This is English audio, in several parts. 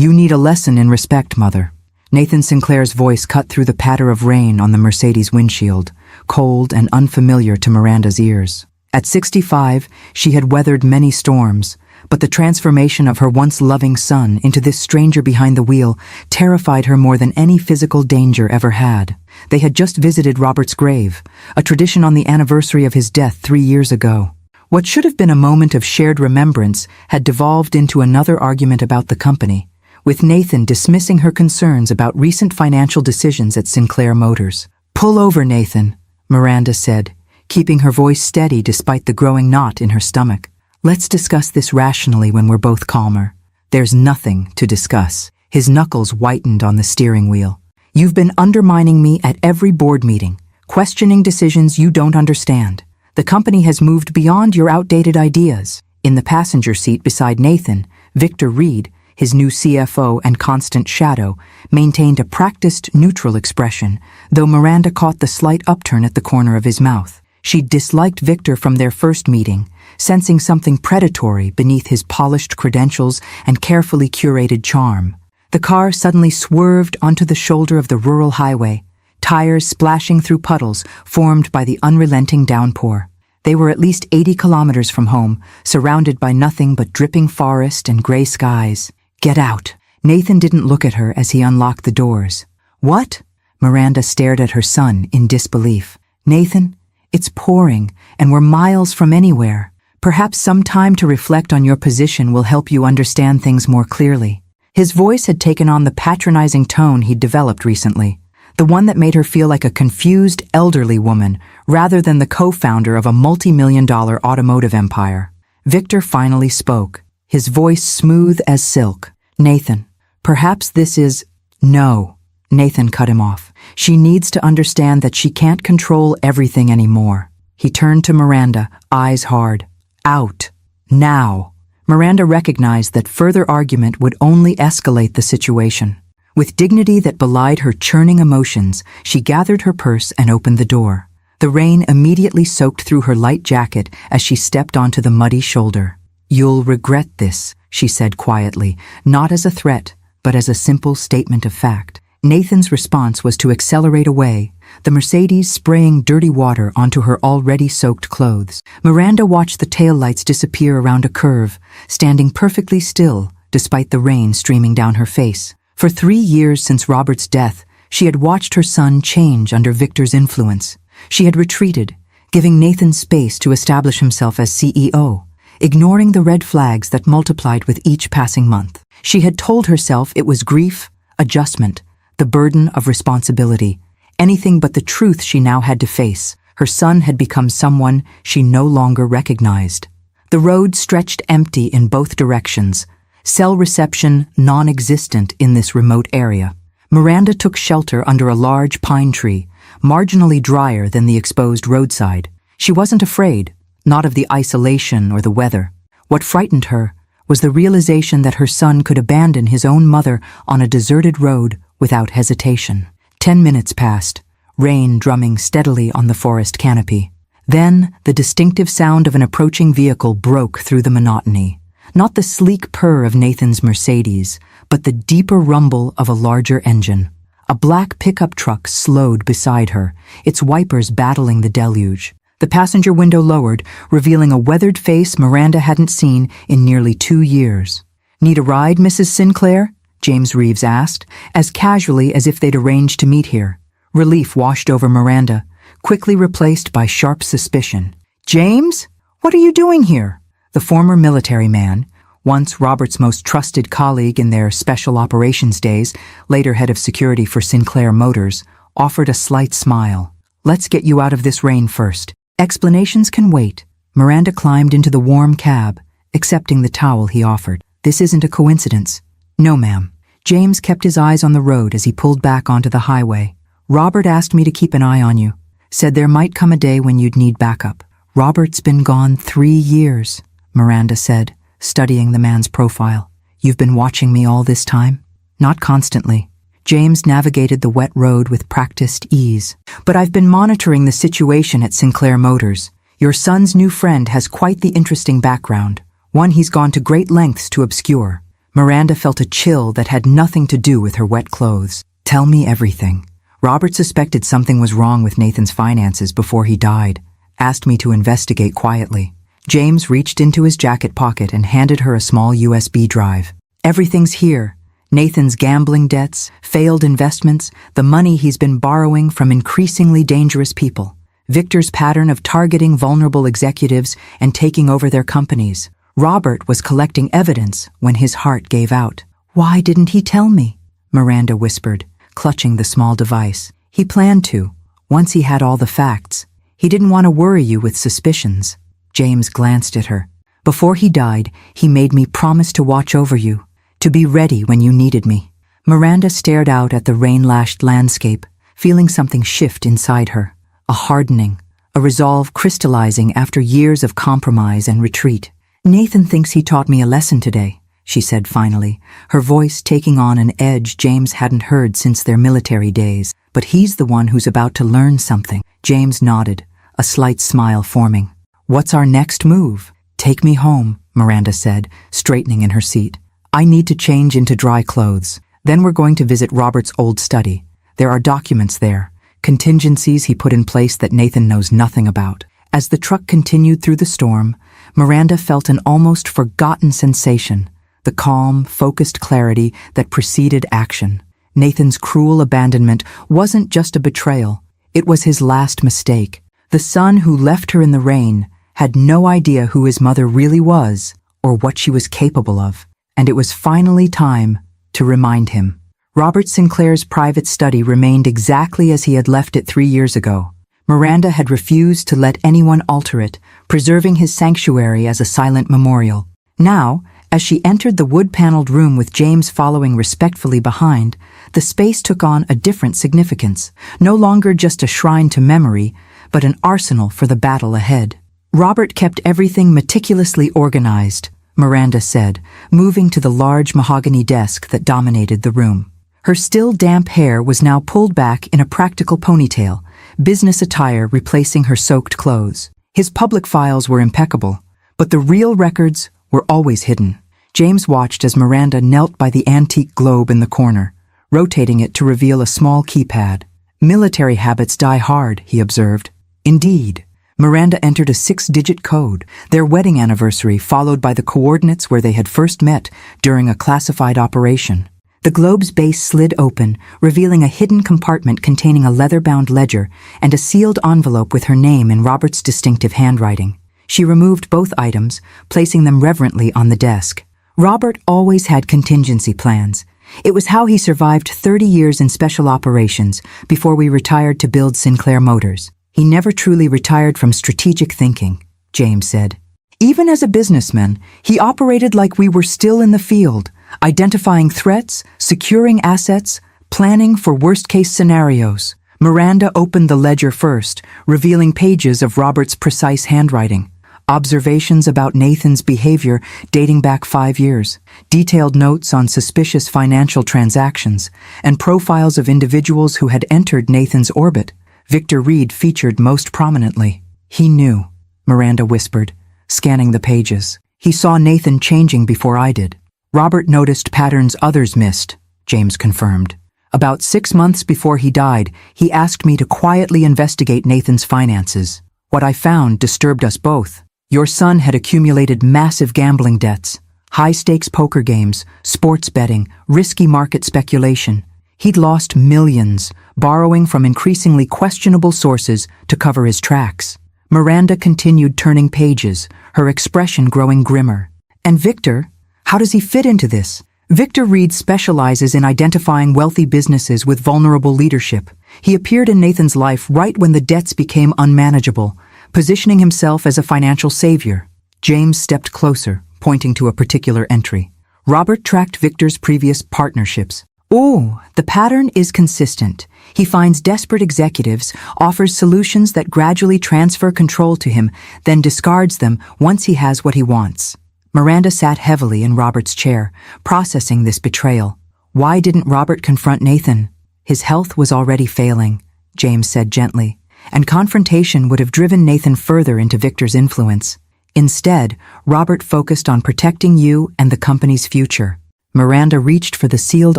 You need a lesson in respect, Mother. Nathan Sinclair's voice cut through the patter of rain on the Mercedes windshield, cold and unfamiliar to Miranda's ears. At 65, she had weathered many storms, but the transformation of her once loving son into this stranger behind the wheel terrified her more than any physical danger ever had. They had just visited Robert's grave, a tradition on the anniversary of his death 3 years ago. What should have been a moment of shared remembrance had devolved into another argument about the company, with Nathan dismissing her concerns about recent financial decisions at Sinclair Motors. "Pull over, Nathan," Miranda said, keeping her voice steady despite the growing knot in her stomach. "Let's discuss this rationally when we're both calmer." "There's nothing to discuss." His knuckles whitened on the steering wheel. "You've been undermining me at every board meeting, questioning decisions you don't understand. The company has moved beyond your outdated ideas." In the passenger seat beside Nathan, Victor Reed, his new CFO and constant shadow, maintained a practiced, neutral expression, though Miranda caught the slight upturn at the corner of his mouth. She disliked Victor from their first meeting, sensing something predatory beneath his polished credentials and carefully curated charm. The car suddenly swerved onto the shoulder of the rural highway, tires splashing through puddles formed by the unrelenting downpour. They were at least 80 kilometers from home, surrounded by nothing but dripping forest and gray skies. "Get out." Nathan didn't look at her as he unlocked the doors. "What?" Miranda stared at her son in disbelief. "Nathan, it's pouring, and we're miles from anywhere. Perhaps some time to reflect on your position will help you understand things more clearly." His voice had taken on the patronizing tone he'd developed recently, the one that made her feel like a confused elderly woman rather than the co-founder of a multi-million-dollar automotive empire. Victor finally spoke, his voice smooth as silk. "Nathan, perhaps this is—" "No," Nathan cut him off. "She needs to understand that she can't control everything anymore." He turned to Miranda, eyes hard. "Out. Now." Miranda recognized that further argument would only escalate the situation. With dignity that belied her churning emotions, she gathered her purse and opened the door. The rain immediately soaked through her light jacket as she stepped onto the muddy shoulder. "You'll regret this," she said quietly, not as a threat, but as a simple statement of fact. Nathan's response was to accelerate away, the Mercedes spraying dirty water onto her already soaked clothes. Miranda watched the taillights disappear around a curve, standing perfectly still despite the rain streaming down her face. For 3 years since Robert's death, she had watched her son change under Victor's influence. She had retreated, giving Nathan space to establish himself as CEO, ignoring the red flags that multiplied with each passing month. She had told herself it was grief, adjustment, the burden of responsibility, anything but the truth she now had to face. Her son had become someone she no longer recognized. The road stretched empty in both directions, cell reception non-existent in this remote area. Miranda took shelter under a large pine tree, marginally drier than the exposed roadside. She wasn't afraid, not of the isolation or the weather. What frightened her was the realization that her son could abandon his own mother on a deserted road without hesitation. 10 minutes passed, rain drumming steadily on the forest canopy. Then, the distinctive sound of an approaching vehicle broke through the monotony. Not the sleek purr of Nathan's Mercedes, but the deeper rumble of a larger engine. A black pickup truck slowed beside her, its wipers battling the deluge. The passenger window lowered, revealing a weathered face Miranda hadn't seen in nearly 2 years. "Need a ride, Mrs. Sinclair?" James Reeves asked, as casually as if they'd arranged to meet here. Relief washed over Miranda, quickly replaced by sharp suspicion. "James? What are you doing here?" The former military man, once Robert's most trusted colleague in their special operations days, later head of security for Sinclair Motors, offered a slight smile. "Let's get you out of this rain first. Explanations can wait." Miranda climbed into the warm cab, accepting the towel he offered. "This isn't a coincidence." "No, ma'am." James kept his eyes on the road as he pulled back onto the highway. "Robert asked me to keep an eye on you. Said there might come a day when you'd need backup." "Robert's been gone 3 years," Miranda said, studying the man's profile. "You've been watching me all this time?" "Not constantly." James navigated the wet road with practiced ease. "But I've been monitoring the situation at Sinclair Motors. Your son's new friend has quite the interesting background, one he's gone to great lengths to obscure." Miranda felt a chill that had nothing to do with her wet clothes. Tell me everything. Robert suspected something was wrong with Nathan's finances before he died, asked me to investigate quietly. James reached into his jacket pocket and handed her a small USB drive. Everything's here. Nathan's gambling debts, failed investments, the money he's been borrowing from increasingly dangerous people. Victor's pattern of targeting vulnerable executives and taking over their companies. Robert was collecting evidence when his heart gave out. "Why didn't he tell me?" Miranda whispered, clutching the small device. "He planned to, once he had all the facts. He didn't want to worry you with suspicions." James glanced at her. "Before he died, he made me promise to watch over you, to be ready when you needed me." Miranda stared out at the rain-lashed landscape, feeling something shift inside her. A hardening, a resolve crystallizing after years of compromise and retreat. "Nathan thinks he taught me a lesson today," she said finally, her voice taking on an edge James hadn't heard since their military days. "But he's the one who's about to learn something." James nodded, a slight smile forming. "What's our next move?" "Take me home," Miranda said, straightening in her seat. "I need to change into dry clothes. Then we're going to visit Robert's old study. There are documents there, contingencies he put in place that Nathan knows nothing about." As the truck continued through the storm, Miranda felt an almost forgotten sensation, the calm, focused clarity that preceded action. Nathan's cruel abandonment wasn't just a betrayal, it was his last mistake. The son who left her in the rain had no idea who his mother really was or what she was capable of, and it was finally time to remind him. Robert Sinclair's private study remained exactly as he had left it 3 years ago. Miranda had refused to let anyone alter it, preserving his sanctuary as a silent memorial. Now, as she entered the wood-paneled room with James following respectfully behind, the space took on a different significance, no longer just a shrine to memory, but an arsenal for the battle ahead. Robert kept everything meticulously organized, Miranda said, moving to the large mahogany desk that dominated the room. Her still damp hair was now pulled back in a practical ponytail, business attire replacing her soaked clothes. His public files were impeccable, but the real records were always hidden. James watched as Miranda knelt by the antique globe in the corner, rotating it to reveal a small keypad. "Military habits die hard," he observed. Indeed. Miranda entered a 6-digit code, their wedding anniversary followed by the coordinates where they had first met during a classified operation. The globe's base slid open, revealing a hidden compartment containing a leather-bound ledger and a sealed envelope with her name in Robert's distinctive handwriting. She removed both items, placing them reverently on the desk. Robert always had contingency plans. It was how he survived 30 years in special operations before we retired to build Sinclair Motors. "He never truly retired from strategic thinking," James said. "Even as a businessman, he operated like we were still in the field, identifying threats, securing assets, planning for worst-case scenarios." Miranda opened the ledger first, revealing pages of Robert's precise handwriting. Observations about Nathan's behavior dating back 5 years, detailed notes on suspicious financial transactions, and profiles of individuals who had entered Nathan's orbit. Victor Reed featured most prominently. "He knew," Miranda whispered, scanning the pages. "He saw Nathan changing before I did." "Robert noticed patterns others missed," James confirmed. "About 6 months before he died, he asked me to quietly investigate Nathan's finances. What I found disturbed us both. Your son had accumulated massive gambling debts, high-stakes poker games, sports betting, risky market speculation. He'd lost millions, borrowing from increasingly questionable sources to cover his tracks." Miranda continued turning pages, her expression growing grimmer. "And Victor? How does he fit into this?" Victor Reed specializes in identifying wealthy businesses with vulnerable leadership. He appeared in Nathan's life right when the debts became unmanageable, positioning himself as a financial savior. James stepped closer, pointing to a particular entry. Robert tracked Victor's previous partnerships. "Oh, the pattern is consistent. He finds desperate executives, offers solutions that gradually transfer control to him, then discards them once he has what he wants." Miranda sat heavily in Robert's chair, processing this betrayal. Why didn't Robert confront Nathan? His health was already failing, James said gently, and confrontation would have driven Nathan further into Victor's influence. Instead, Robert focused on protecting you and the company's future. Miranda reached for the sealed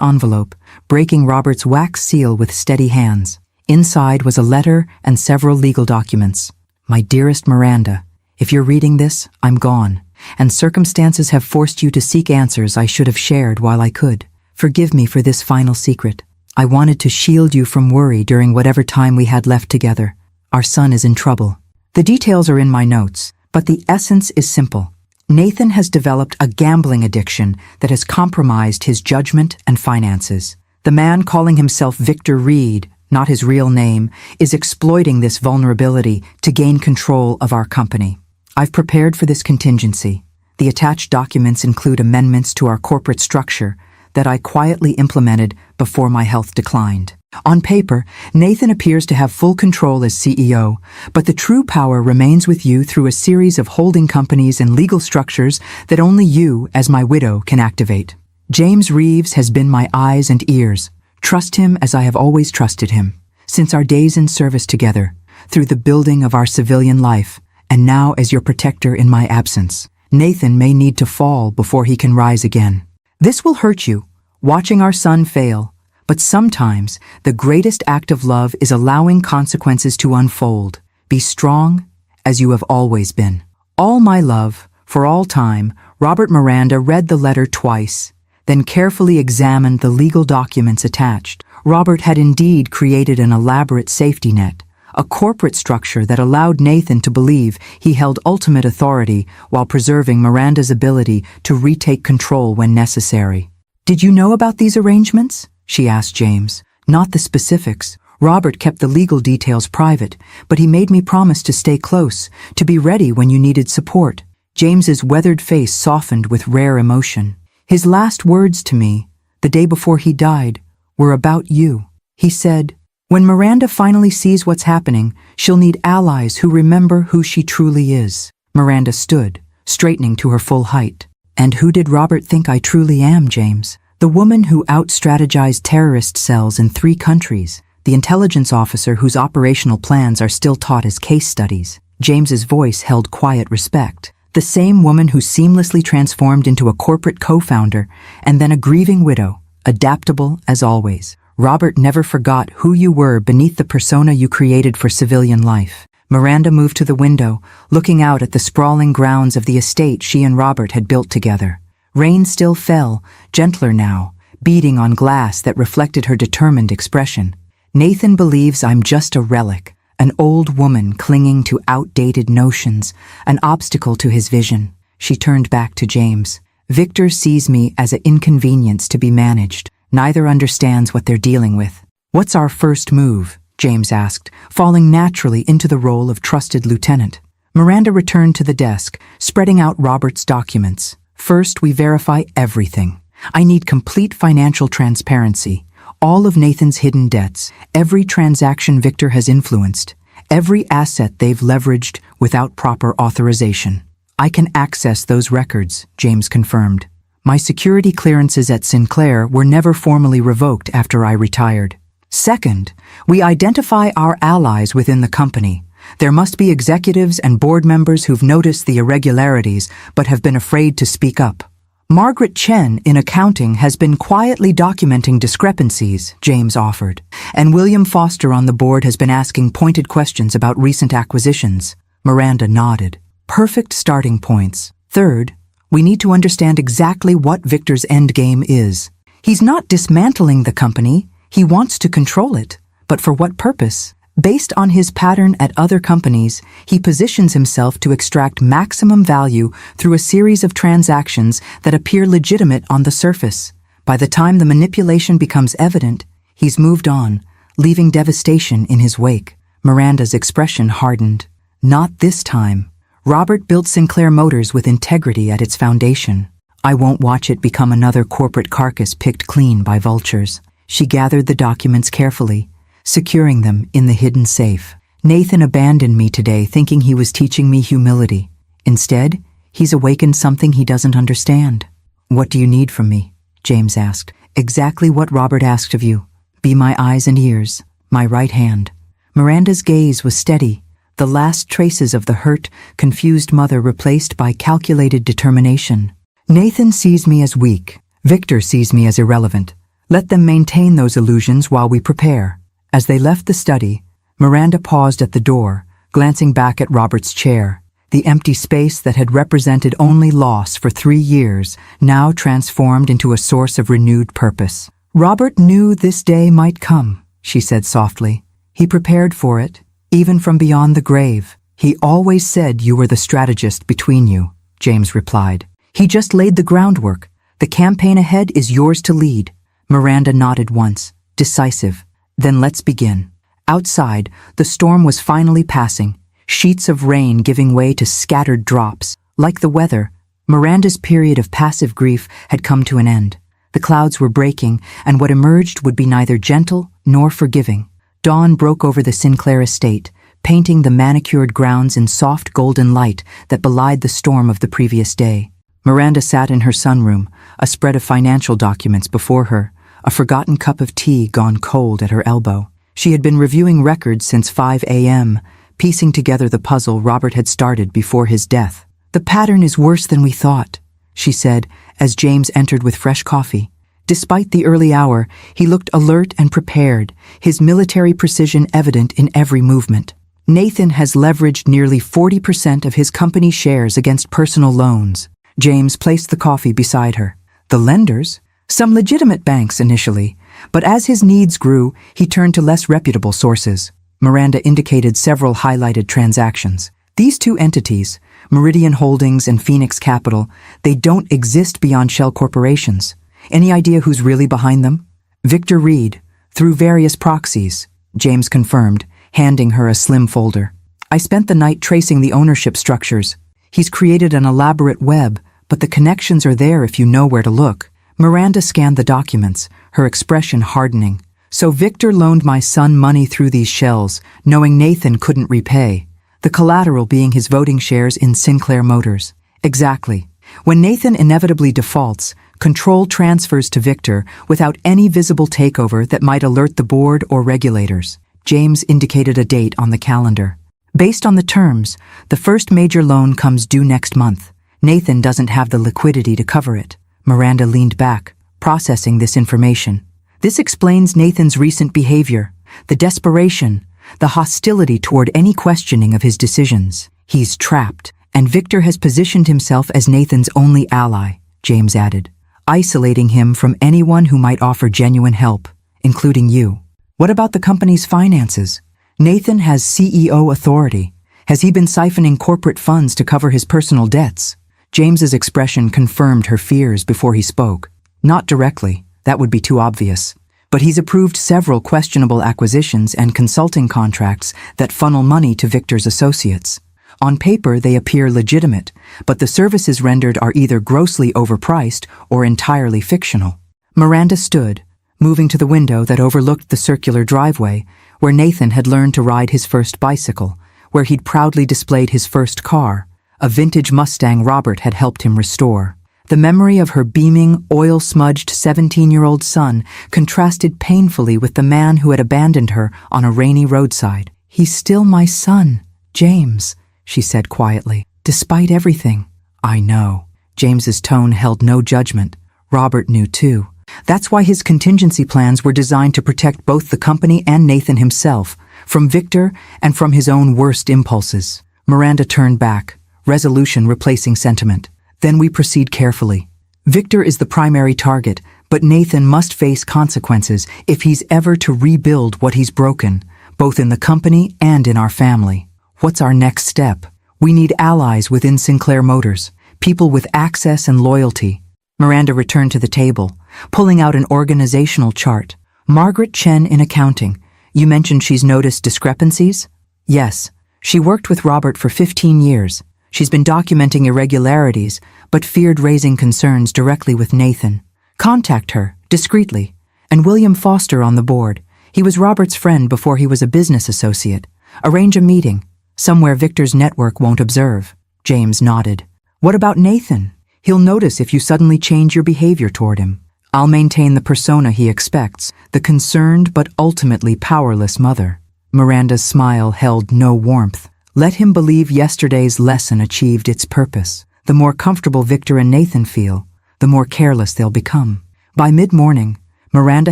envelope, breaking Robert's wax seal with steady hands. Inside was a letter and several legal documents. My dearest Miranda, if you're reading this, I'm gone, and circumstances have forced you to seek answers I should have shared while I could. Forgive me for this final secret. I wanted to shield you from worry during whatever time we had left together. Our son is in trouble. The details are in my notes, but the essence is simple. Nathan has developed a gambling addiction that has compromised his judgment and finances. The man calling himself Victor Reed, not his real name, is exploiting this vulnerability to gain control of our company. I've prepared for this contingency. The attached documents include amendments to our corporate structure that I quietly implemented before my health declined. On paper, Nathan appears to have full control as CEO, but the true power remains with you through a series of holding companies and legal structures that only you, as my widow, can activate. James Reeves has been my eyes and ears. Trust him as I have always trusted him, since our days in service together, through the building of our civilian life, and now as your protector in my absence. Nathan may need to fall before he can rise again. This will hurt you, watching our son fail, but sometimes the greatest act of love is allowing consequences to unfold. Be strong, as you have always been. All my love, for all time. Robert Miranda read the letter twice, then carefully examined the legal documents attached. Robert had indeed created an elaborate safety net, a corporate structure that allowed Nathan to believe he held ultimate authority while preserving Miranda's ability to retake control when necessary. Did you know about these arrangements? She asked James. Not the specifics. Robert kept the legal details private, but he made me promise to stay close, to be ready when you needed support. James's weathered face softened with rare emotion. His last words to me, the day before he died, were about you. He said, "When Miranda finally sees what's happening, she'll need allies who remember who she truly is." Miranda stood, straightening to her full height. "And who did Robert think I truly am, James? The woman who out-strategized terrorist cells in 3 countries, the intelligence officer whose operational plans are still taught as case studies." James's voice held quiet respect. "The same woman who seamlessly transformed into a corporate co-founder and then a grieving widow, adaptable as always. Robert never forgot who you were beneath the persona you created for civilian life." Miranda moved to the window, looking out at the sprawling grounds of the estate she and Robert had built together. Rain still fell, gentler now, beating on glass that reflected her determined expression. "Nathan believes I'm just a relic, an old woman clinging to outdated notions, an obstacle to his vision." She turned back to James. "Victor sees me as an inconvenience to be managed. Neither understands what they're dealing with." "What's our first move?" James asked, falling naturally into the role of trusted lieutenant. Miranda returned to the desk, spreading out Robert's documents. "First, we verify everything. I need complete financial transparency. All of Nathan's hidden debts, every transaction Victor has influenced, every asset they've leveraged without proper authorization." "I can access those records," James confirmed. "My security clearances at Sinclair were never formally revoked after I retired." "Second, we identify our allies within the company. There must be executives and board members who've noticed the irregularities but have been afraid to speak up. Margaret Chen in accounting has been quietly documenting discrepancies," James offered, "and William Foster on the board has been asking pointed questions about recent acquisitions." Miranda nodded. "Perfect starting points. Third, we need to understand exactly what Victor's endgame is. He's not dismantling the company. He wants to control it. But for what purpose? Based on his pattern at other companies, he positions himself to extract maximum value through a series of transactions that appear legitimate on the surface. By the time the manipulation becomes evident, he's moved on, leaving devastation in his wake. Miranda's expression hardened. "Not this time. Robert built Sinclair Motors with integrity at its foundation. I won't watch it become another corporate carcass picked clean by vultures." She gathered the documents carefully, securing them in the hidden safe. "Nathan abandoned me today thinking he was teaching me humility. Instead, he's awakened something he doesn't understand." "What do you need from me?" James asked. "Exactly what Robert asked of you. Be my eyes and ears, my right hand." Miranda's gaze was steady, the last traces of the hurt, confused mother replaced by calculated determination. "Nathan sees me as weak, Victor sees me as irrelevant. Let them maintain those illusions while we prepare. As they left the study, Miranda paused at the door, glancing back at Robert's chair. The empty space that had represented only loss for 3 years now transformed into a source of renewed purpose. Robert knew this day might come, she said softly. He prepared for it, even from beyond the grave. He always said you were the strategist between you, James replied. He just laid the groundwork. The campaign ahead is yours to lead. Miranda nodded once, decisive. Then let's begin. Outside, the storm was finally passing, sheets of rain giving way to scattered drops. Like the weather, Miranda's period of passive grief had come to an end. The clouds were breaking, and what emerged would be neither gentle nor forgiving. Dawn broke over the Sinclair estate, painting the manicured grounds in soft golden light that belied the storm of the previous day. Miranda sat in her sunroom, a spread of financial documents before her, a forgotten cup of tea gone cold at her elbow. She had been reviewing records since 5 a.m., piecing together the puzzle Robert had started before his death. "The pattern is worse than we thought," she said as James entered with fresh coffee. Despite the early hour, he looked alert and prepared, his military precision evident in every movement. "Nathan has leveraged nearly 40% of his company shares against personal loans." James placed the coffee beside her. "The lenders? Some legitimate banks initially, but as his needs grew, he turned to less reputable sources." Miranda indicated several highlighted transactions. "These two entities, Meridian Holdings and Phoenix Capital, they don't exist beyond shell corporations. Any idea who's really behind them?" "Victor Reed, through various proxies," James confirmed, handing her a slim folder. "I spent the night tracing the ownership structures. He's created an elaborate web, but the connections are there if you know where to look." Miranda scanned the documents, her expression hardening. "So Victor loaned my son money through these shells, knowing Nathan couldn't repay. The collateral being his voting shares in Sinclair Motors." "Exactly. When Nathan inevitably defaults, control transfers to Victor without any visible takeover that might alert the board or regulators." James indicated a date on the calendar. "Based on the terms, the first major loan comes due next month. Nathan doesn't have the liquidity to cover it." Miranda leaned back, processing this information. "This explains Nathan's recent behavior, the desperation, the hostility toward any questioning of his decisions. He's trapped, and Victor has positioned himself as Nathan's only ally," James added, "isolating him from anyone who might offer genuine help, including you." "What about the company's finances? Nathan has CEO authority. Has he been siphoning corporate funds to cover his personal debts?" James's expression confirmed her fears before he spoke. "Not directly, that would be too obvious. But he's approved several questionable acquisitions and consulting contracts that funnel money to Victor's associates. On paper, they appear legitimate, but the services rendered are either grossly overpriced or entirely fictional." Miranda stood, moving to the window that overlooked the circular driveway where Nathan had learned to ride his first bicycle, where he'd proudly displayed his first car, a vintage Mustang Robert had helped him restore. The memory of her beaming, oil-smudged 17-year-old son contrasted painfully with the man who had abandoned her on a rainy roadside. "He's still my son, James," she said quietly. "Despite everything." "I know." James's tone held no judgment. Robert knew too. That's why his contingency plans were designed to protect both the company and Nathan himself, from Victor and from his own worst impulses. Miranda turned back, resolution replacing sentiment. "Then we proceed carefully. Victor is the primary target, but Nathan must face consequences if he's ever to rebuild what he's broken, both in the company and in our family. What's our next step? We need allies within Sinclair Motors, people with access and loyalty." Miranda returned to the table, pulling out an organizational chart. "Margaret Chen in accounting. You mentioned she's noticed discrepancies?" "Yes. She worked with Robert for 15 years. She's been documenting irregularities, but feared raising concerns directly with Nathan. Contact her, discreetly. And William Foster on the board. He was Robert's friend before he was a business associate. Arrange a meeting, somewhere Victor's network won't observe." James nodded. "What about Nathan? He'll notice if you suddenly change your behavior toward him." "I'll maintain the persona he expects, the concerned but ultimately powerless mother." Miranda's smile held no warmth. "Let him believe yesterday's lesson achieved its purpose. The more comfortable Victor and Nathan feel, the more careless they'll become. By mid-morning, Miranda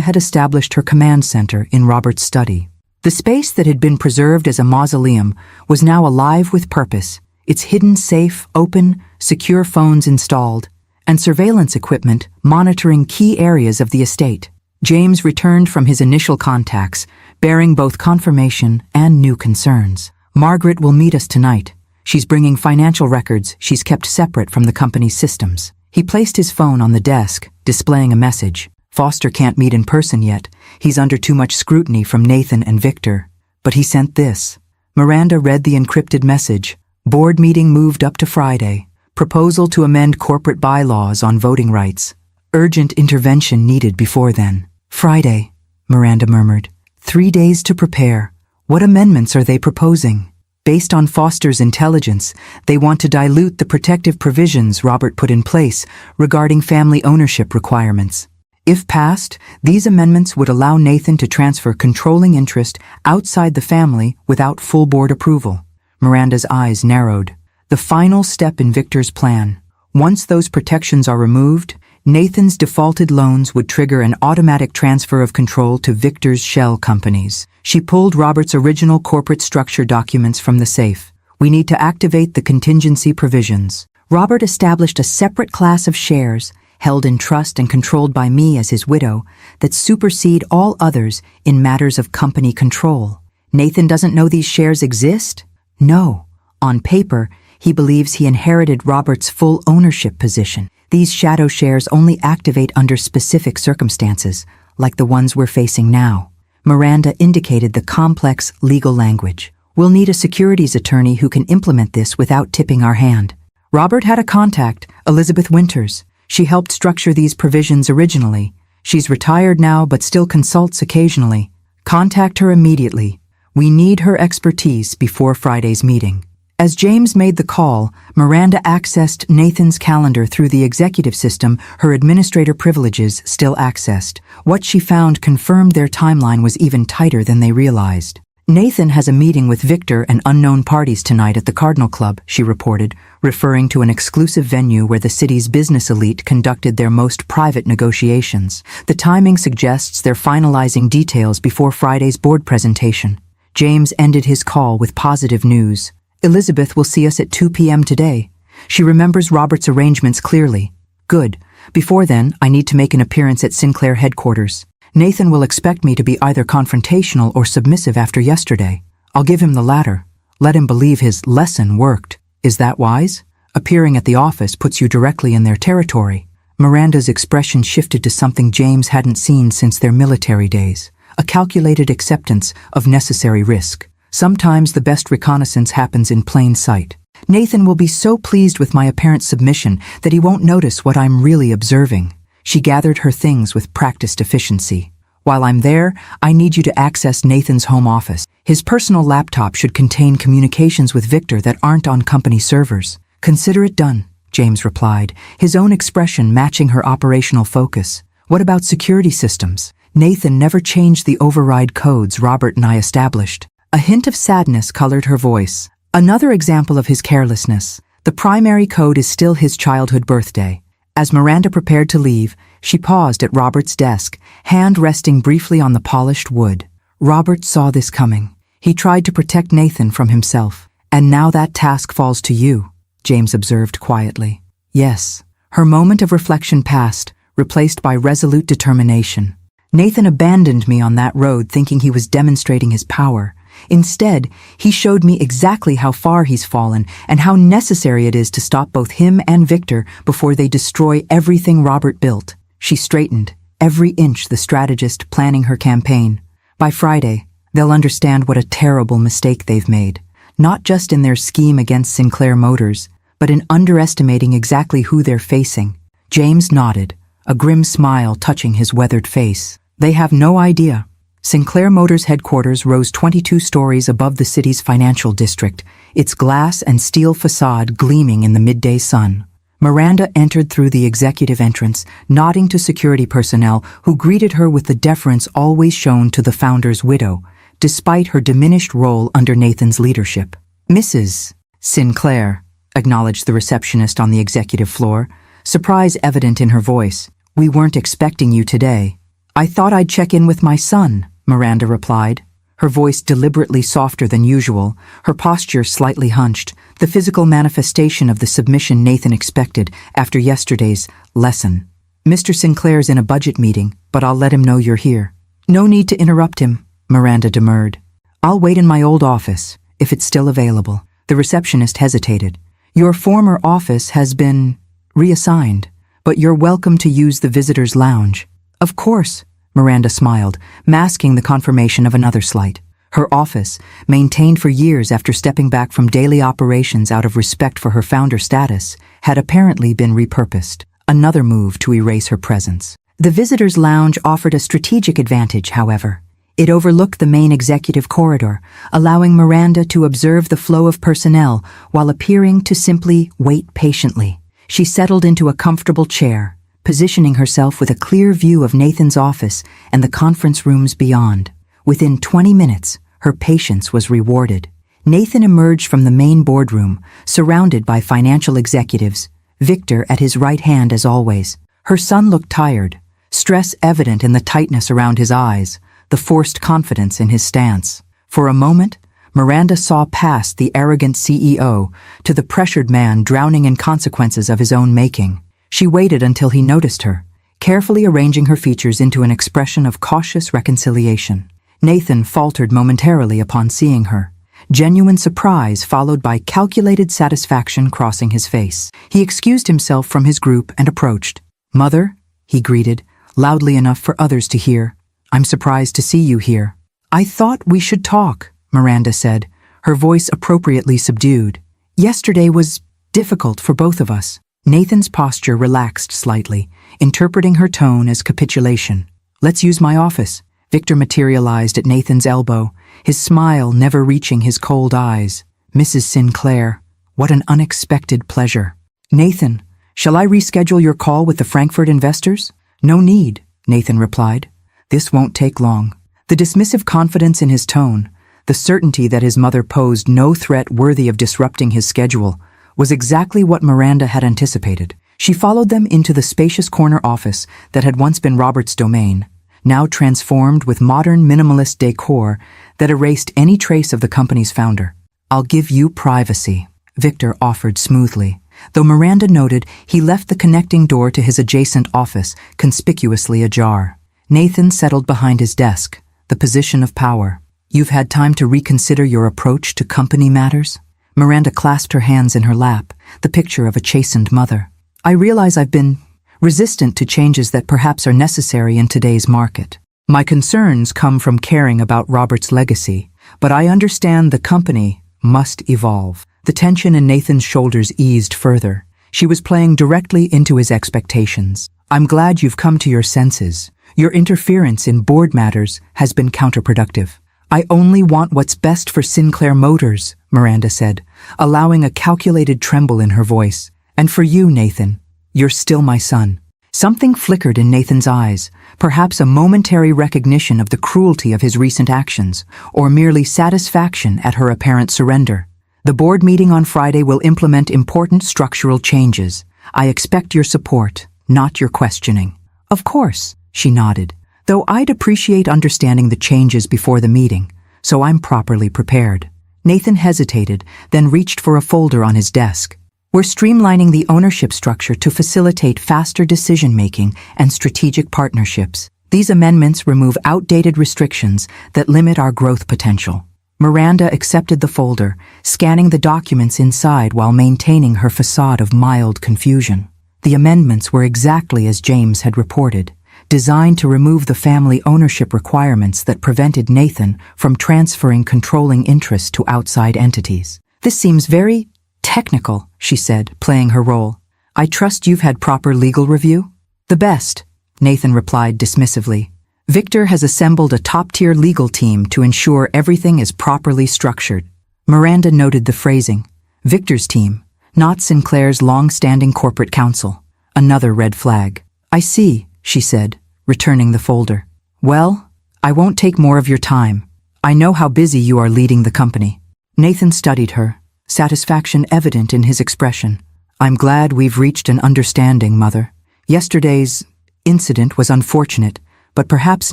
had established her command center in Robert's study. The space that had been preserved as a mausoleum was now alive with purpose, its hidden safe open, secure phones installed, and surveillance equipment monitoring key areas of the estate. James returned from his initial contacts, bearing both confirmation and new concerns. Margaret will meet us tonight. She's bringing financial records she's kept separate from the company's systems. He placed his phone on the desk, displaying a message. Foster can't meet in person yet. He's under too much scrutiny from Nathan and Victor. But he sent this. Miranda read the encrypted message. Board meeting moved up to Friday. Proposal to amend corporate bylaws on voting rights. Urgent intervention needed before then. Friday, Miranda murmured. 3 days to prepare. What amendments are they proposing? Based on Foster's intelligence, they want to dilute the protective provisions Robert put in place regarding family ownership requirements. If passed, these amendments would allow Nathan to transfer controlling interest outside the family without full board approval. Miranda's eyes narrowed. The final step in Victor's plan. Once those protections are removed, Nathan's defaulted loans would trigger an automatic transfer of control to Victor's shell companies. She pulled Robert's original corporate structure documents from the safe. We need to activate the contingency provisions. Robert established a separate class of shares, held in trust and controlled by me as his widow, that supersede all others in matters of company control. Nathan doesn't know these shares exist? No. On paper, he believes he inherited Robert's full ownership position. These shadow shares only activate under specific circumstances, like the ones we're facing now. Miranda indicated the complex legal language. We'll need a securities attorney who can implement this without tipping our hand. Robert had a contact, Elizabeth Winters. She helped structure these provisions originally. She's retired now but still consults occasionally. Contact her immediately. We need her expertise before Friday's meeting. As James made the call, Miranda accessed Nathan's calendar through the executive system her administrator privileges still accessed. What she found confirmed their timeline was even tighter than they realized. Nathan has a meeting with Victor and unknown parties tonight at the Cardinal Club, she reported, referring to an exclusive venue where the city's business elite conducted their most private negotiations. The timing suggests they're finalizing details before Friday's board presentation. James ended his call with positive news. Elizabeth will see us at 2 p.m. today. She remembers Robert's arrangements clearly. Good. Before then, I need to make an appearance at Sinclair headquarters. Nathan will expect me to be either confrontational or submissive after yesterday. I'll give him the latter. Let him believe his lesson worked. Is that wise? Appearing at the office puts you directly in their territory. Miranda's expression shifted to something James hadn't seen since their military days. A calculated acceptance of necessary risk. Sometimes the best reconnaissance happens in plain sight. Nathan will be so pleased with my apparent submission that he won't notice what I'm really observing. She gathered her things with practiced efficiency. While I'm there, I need you to access Nathan's home office. His personal laptop should contain communications with Victor that aren't on company servers. Consider it done, James replied, his own expression matching her operational focus. What about security systems? Nathan never changed the override codes Robert and I established. A hint of sadness colored her voice. Another example of his carelessness. The primary code is still his childhood birthday. As Miranda prepared to leave, she paused at Robert's desk, hand resting briefly on the polished wood. Robert saw this coming. He tried to protect Nathan from himself. And now that task falls to you, James observed quietly. Yes. Her moment of reflection passed, replaced by resolute determination. Nathan abandoned me on that road thinking he was demonstrating his power. Instead, he showed me exactly how far he's fallen and how necessary it is to stop both him and Victor before they destroy everything Robert built. She straightened, every inch the strategist planning her campaign. By Friday, they'll understand what a terrible mistake they've made, not just in their scheme against Sinclair Motors, but in underestimating exactly who they're facing. James nodded, a grim smile touching his weathered face. They have no idea. Sinclair Motors headquarters rose 22 stories above the city's financial district, its glass and steel facade gleaming in the midday sun. Miranda entered through the executive entrance, nodding to security personnel who greeted her with the deference always shown to the founder's widow, despite her diminished role under Nathan's leadership. Mrs. Sinclair, acknowledged the receptionist on the executive floor, surprise evident in her voice. "We weren't expecting you today." "I thought I'd check in with my son," Miranda replied, her voice deliberately softer than usual, her posture slightly hunched, the physical manifestation of the submission Nathan expected after yesterday's lesson. "Mr. Sinclair's in a budget meeting, but I'll let him know you're here." "No need to interrupt him," Miranda demurred. "I'll wait in my old office, if it's still available." The receptionist hesitated. "Your former office has been reassigned, but you're welcome to use the visitor's lounge." "Of course," Miranda smiled, masking the confirmation of another slight. Her office, maintained for years after stepping back from daily operations out of respect for her founder status, had apparently been repurposed, another move to erase her presence. The visitor's lounge offered a strategic advantage, however. It overlooked the main executive corridor, allowing Miranda to observe the flow of personnel while appearing to simply wait patiently. She settled into a comfortable chair, positioning herself with a clear view of Nathan's office and the conference rooms beyond. Within 20 minutes, her patience was rewarded. Nathan emerged from the main boardroom, surrounded by financial executives, Victor at his right hand as always. Her son looked tired, stress evident in the tightness around his eyes, the forced confidence in his stance. For a moment, Miranda saw past the arrogant CEO to the pressured man drowning in consequences of his own making. She waited until he noticed her, carefully arranging her features into an expression of cautious reconciliation. Nathan faltered momentarily upon seeing her, genuine surprise followed by calculated satisfaction crossing his face. He excused himself from his group and approached. "Mother," he greeted, loudly enough for others to hear, "I'm surprised to see you here." "I thought we should talk," Miranda said, her voice appropriately subdued. "Yesterday was difficult for both of us." Nathan's posture relaxed slightly, interpreting her tone as capitulation. "Let's use my office." Victor materialized at Nathan's elbow, his smile never reaching his cold eyes. "Mrs. Sinclair, what an unexpected pleasure." "Nathan, shall I reschedule your call with the Frankfurt investors?" "No need," Nathan replied. "This won't take long." The dismissive confidence in his tone, the certainty that his mother posed no threat worthy of disrupting his schedule, was exactly what Miranda had anticipated. She followed them into the spacious corner office that had once been Robert's domain, now transformed with modern minimalist decor that erased any trace of the company's founder. "I'll give you privacy," Victor offered smoothly, though Miranda noted he left the connecting door to his adjacent office conspicuously ajar. Nathan settled behind his desk, the position of power. "You've had time to reconsider your approach to company matters?" Miranda clasped her hands in her lap, the picture of a chastened mother. "I realize I've been resistant to changes that perhaps are necessary in today's market. My concerns come from caring about Robert's legacy, but I understand the company must evolve." The tension in Nathan's shoulders eased further. She was playing directly into his expectations. "I'm glad you've come to your senses. Your interference in board matters has been counterproductive." "I only want what's best for Sinclair Motors," Miranda said, allowing a calculated tremble in her voice. "And for you, Nathan, you're still my son." Something flickered in Nathan's eyes, perhaps a momentary recognition of the cruelty of his recent actions, or merely satisfaction at her apparent surrender. "The board meeting on Friday will implement important structural changes. I expect your support, not your questioning." "Of course," she nodded, "though I'd appreciate understanding the changes before the meeting, so I'm properly prepared." Nathan hesitated, then reached for a folder on his desk. "We're streamlining the ownership structure to facilitate faster decision-making and strategic partnerships. These amendments remove outdated restrictions that limit our growth potential." Miranda accepted the folder, scanning the documents inside while maintaining her facade of mild confusion. The amendments were exactly as James had reported, designed to remove the family ownership requirements that prevented Nathan from transferring controlling interests to outside entities. "This seems very technical," she said, playing her role. "I trust you've had proper legal review?" "The best," Nathan replied dismissively. "Victor has assembled a top-tier legal team to ensure everything is properly structured." Miranda noted the phrasing. Victor's team, not Sinclair's long-standing corporate counsel. Another red flag. "I see," she said, returning the folder. "Well, I won't take more of your time. I know how busy you are leading the company." Nathan studied her, satisfaction evident in his expression. I'm glad we've reached an understanding, Mother. Yesterday's incident was unfortunate, but perhaps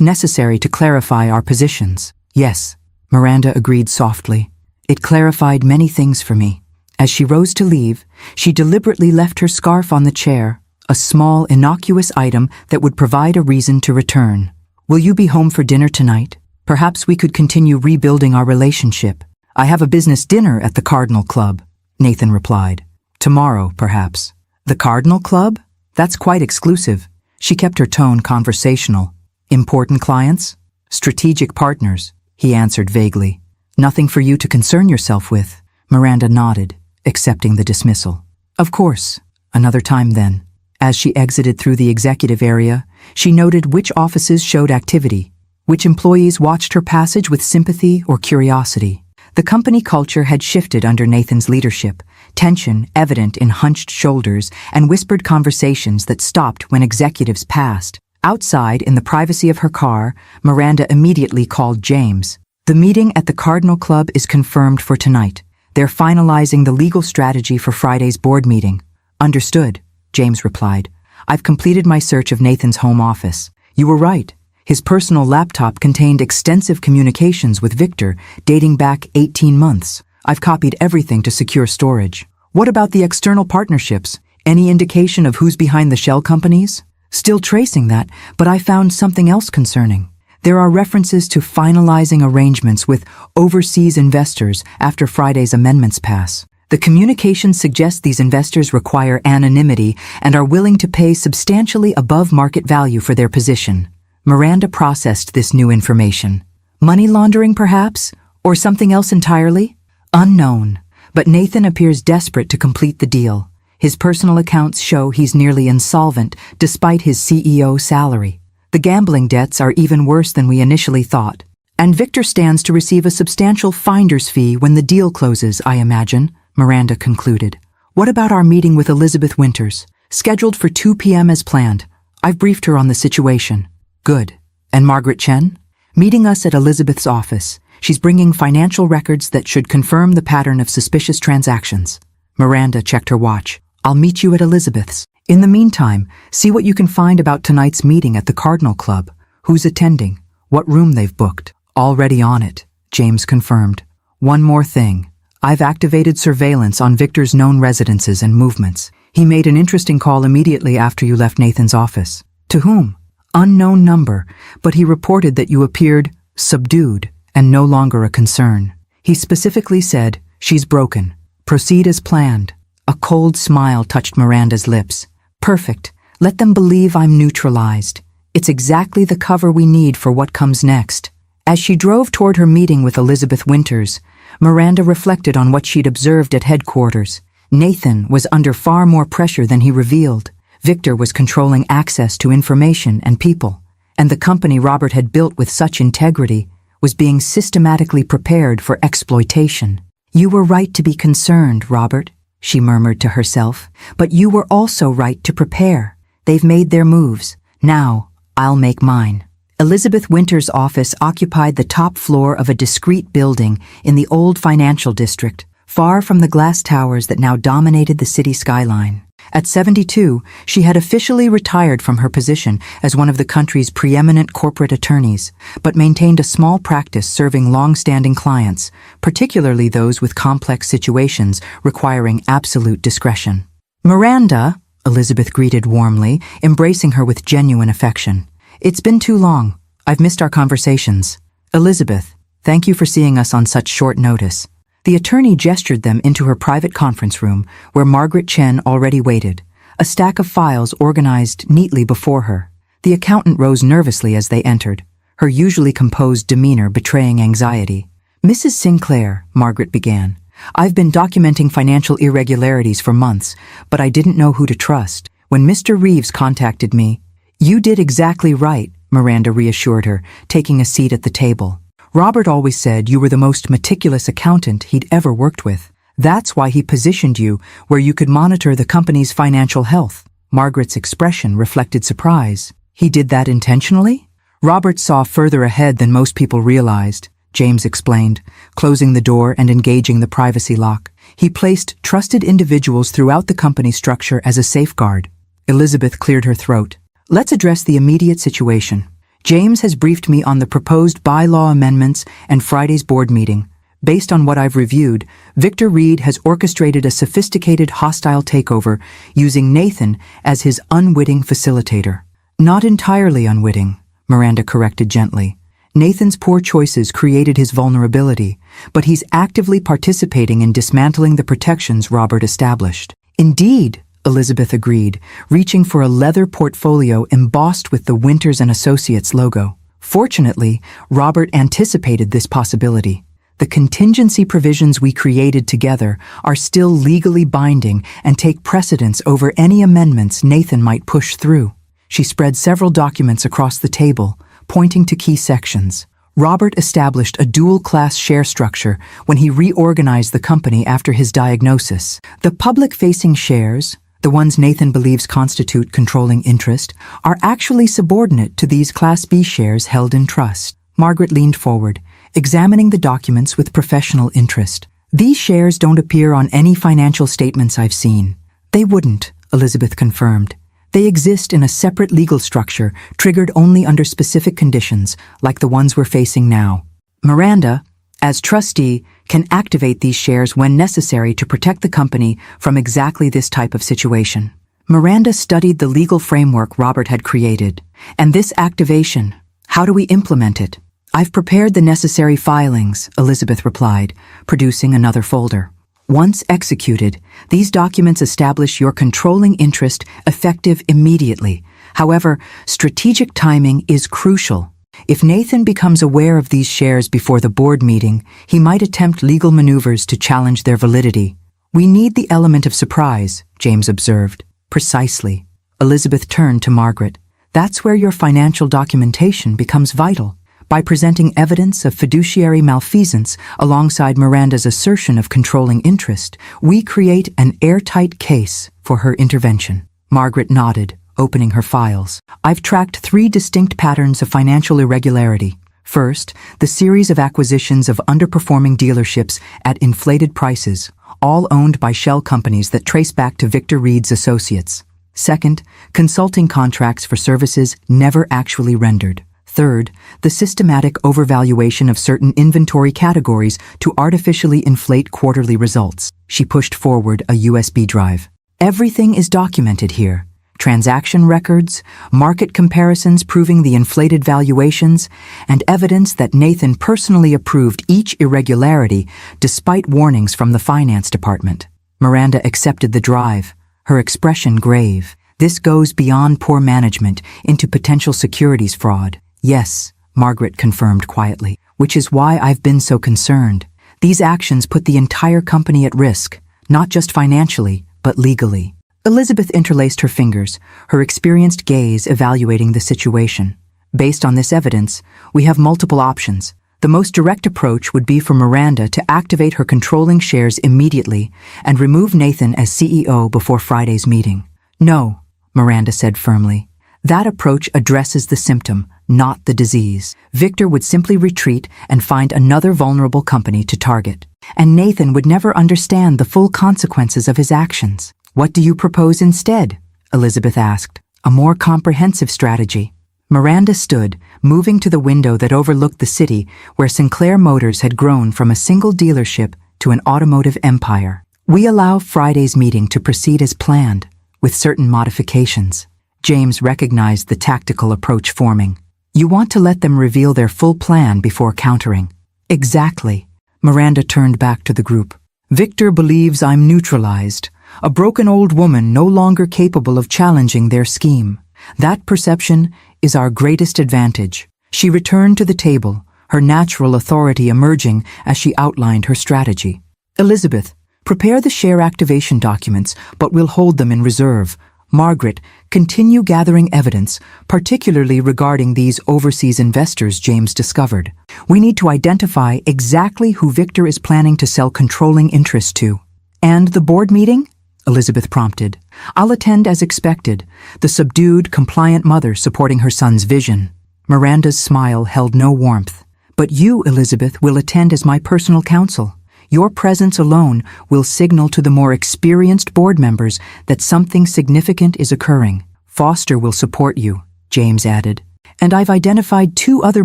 necessary to clarify our positions. Yes, Miranda agreed softly. It clarified many things for me. As she rose to leave, she deliberately left her scarf on the chair, a small, innocuous item that would provide a reason to return. Will you be home for dinner tonight? Perhaps we could continue rebuilding our relationship. I have a business dinner at the Cardinal Club, Nathan replied. Tomorrow, perhaps. The Cardinal Club? That's quite exclusive. She kept her tone conversational. Important clients? Strategic partners, he answered vaguely. Nothing for you to concern yourself with. Miranda nodded, accepting the dismissal. Of course. Another time then. As she exited through the executive area, she noted which offices showed activity, which employees watched her passage with sympathy or curiosity. The company culture had shifted under Nathan's leadership, tension evident in hunched shoulders and whispered conversations that stopped when executives passed. Outside, in the privacy of her car, Miranda immediately called James. The meeting at the Cardinal Club is confirmed for tonight. They're finalizing the legal strategy for Friday's board meeting. Understood, James replied. I've completed my search of Nathan's home office. You were right. His personal laptop contained extensive communications with Victor dating back 18 months. I've copied everything to secure storage. What about the external partnerships? Any indication of who's behind the shell companies? Still tracing that, but I found something else concerning. There are references to finalizing arrangements with overseas investors after Friday's amendments pass. The communication suggests these investors require anonymity and are willing to pay substantially above market value for their position. Miranda processed this new information. Money laundering, perhaps? Or something else entirely? Unknown. But Nathan appears desperate to complete the deal. His personal accounts show he's nearly insolvent, despite his CEO salary. The gambling debts are even worse than we initially thought. And Victor stands to receive a substantial finder's fee when the deal closes, I imagine, Miranda concluded. What about our meeting with Elizabeth Winters? Scheduled for 2 p.m. as planned. I've briefed her on the situation. Good. And Margaret Chen? Meeting us at Elizabeth's office. She's bringing financial records that should confirm the pattern of suspicious transactions. Miranda checked her watch. I'll meet you at Elizabeth's. In the meantime, see what you can find about tonight's meeting at the Cardinal Club. Who's attending? What room they've booked? Already on it, James confirmed. One more thing. I've activated surveillance on Victor's known residences and movements. He made an interesting call immediately after you left Nathan's office. To whom? Unknown number, but he reported that you appeared subdued and no longer a concern. He specifically said, she's broken. Proceed as planned. A cold smile touched Miranda's lips. Perfect. Let them believe I'm neutralized. It's exactly the cover we need for what comes next. As she drove toward her meeting with Elizabeth Winters, Miranda reflected on what she'd observed at headquarters. Nathan was under far more pressure than he revealed. Victor was controlling access to information and people, and the company Robert had built with such integrity was being systematically prepared for exploitation. You were right to be concerned, Robert, she murmured to herself, but you were also right to prepare. They've made their moves. Now, I'll make mine. Elizabeth Winters' office occupied the top floor of a discreet building in the old financial district, far from the glass towers that now dominated the city skyline. At 72, she had officially retired from her position as one of the country's preeminent corporate attorneys, but maintained a small practice serving long-standing clients, particularly those with complex situations requiring absolute discretion. Miranda, Elizabeth greeted warmly, embracing her with genuine affection. It's been too long. I've missed our conversations. Elizabeth, thank you for seeing us on such short notice. The attorney gestured them into her private conference room, where Margaret Chen already waited, a stack of files organized neatly before her. The accountant rose nervously as they entered, her usually composed demeanor betraying anxiety. Mrs. Sinclair, Margaret began, I've been documenting financial irregularities for months, but I didn't know who to trust. When Mr. Reeves contacted me, You did exactly right, Miranda reassured her, taking a seat at the table. Robert always said you were the most meticulous accountant he'd ever worked with. That's why he positioned you where you could monitor the company's financial health. Margaret's expression reflected surprise. He did that intentionally? Robert saw further ahead than most people realized, James explained, closing the door and engaging the privacy lock. He placed trusted individuals throughout the company structure as a safeguard. Elizabeth cleared her throat. Let's address the immediate situation. James has briefed me on the proposed bylaw amendments and Friday's board meeting. Based on what I've reviewed, Victor Reed has orchestrated a sophisticated hostile takeover using Nathan as his unwitting facilitator. Not entirely unwitting, Miranda corrected gently. Nathan's poor choices created his vulnerability, but he's actively participating in dismantling the protections Robert established. Indeed, Elizabeth agreed, reaching for a leather portfolio embossed with the Winters and Associates logo. Fortunately, Robert anticipated this possibility. The contingency provisions we created together are still legally binding and take precedence over any amendments Nathan might push through. She spread several documents across the table, pointing to key sections. Robert established a dual-class share structure when he reorganized the company after his diagnosis. The public-facing shares, the ones Nathan believes constitute controlling interest, are actually subordinate to these Class B shares held in trust. Margaret leaned forward, examining the documents with professional interest. These shares don't appear on any financial statements I've seen. They wouldn't, Elizabeth confirmed. They exist in a separate legal structure, triggered only under specific conditions, like the ones we're facing now. Miranda, as trustee, can activate these shares when necessary to protect the company from exactly this type of situation. Miranda studied the legal framework Robert had created. And this activation, how do we implement it? I've prepared the necessary filings, Elizabeth replied, producing another folder. Once executed, these documents establish your controlling interest effective immediately. However, strategic timing is crucial. If Nathan becomes aware of these shares before the board meeting, he might attempt legal maneuvers to challenge their validity. We need the element of surprise, James observed. Precisely. Elizabeth turned to Margaret. That's where your financial documentation becomes vital. By presenting evidence of fiduciary malfeasance alongside Miranda's assertion of controlling interest, we create an airtight case for her intervention. Margaret nodded, opening her files. I've tracked 3 distinct patterns of financial irregularity. First, the series of acquisitions of underperforming dealerships at inflated prices, all owned by shell companies that trace back to Victor Reed's associates. Second, consulting contracts for services never actually rendered. Third, the systematic overvaluation of certain inventory categories to artificially inflate quarterly results. She pushed forward a USB drive. Everything is documented here. Transaction records, market comparisons proving the inflated valuations, and evidence that Nathan personally approved each irregularity despite warnings from the finance department. Miranda accepted the drive, her expression grave. This goes beyond poor management into potential securities fraud. Yes, Margaret confirmed quietly, which is why I've been so concerned. These actions put the entire company at risk, not just financially, but legally. Elizabeth interlaced her fingers, her experienced gaze evaluating the situation. Based on this evidence, we have multiple options. The most direct approach would be for Miranda to activate her controlling shares immediately and remove Nathan as CEO before Friday's meeting. No, Miranda said firmly. That approach addresses the symptom, not the disease. Victor would simply retreat and find another vulnerable company to target. And Nathan would never understand the full consequences of his actions. What do you propose instead? Elizabeth asked. A more comprehensive strategy. Miranda stood, moving to the window that overlooked the city where Sinclair Motors had grown from a single dealership to an automotive empire. We allow Friday's meeting to proceed as planned, with certain modifications. James recognized the tactical approach forming. You want to let them reveal their full plan before countering. Exactly. Miranda turned back to the group. Victor believes I'm neutralized, a broken old woman no longer capable of challenging their scheme. That perception is our greatest advantage. She returned to the table, her natural authority emerging as she outlined her strategy. Elizabeth, prepare the share activation documents, but we'll hold them in reserve. Margaret, continue gathering evidence, particularly regarding these overseas investors James discovered. We need to identify exactly who Victor is planning to sell controlling interest to. And the board meeting? Elizabeth prompted. I'll attend as expected, the subdued, compliant mother supporting her son's vision. Miranda's smile held no warmth. But you, Elizabeth, will attend as my personal counsel. Your presence alone will signal to the more experienced board members that something significant is occurring. Foster will support you, James added. And I've identified 2 other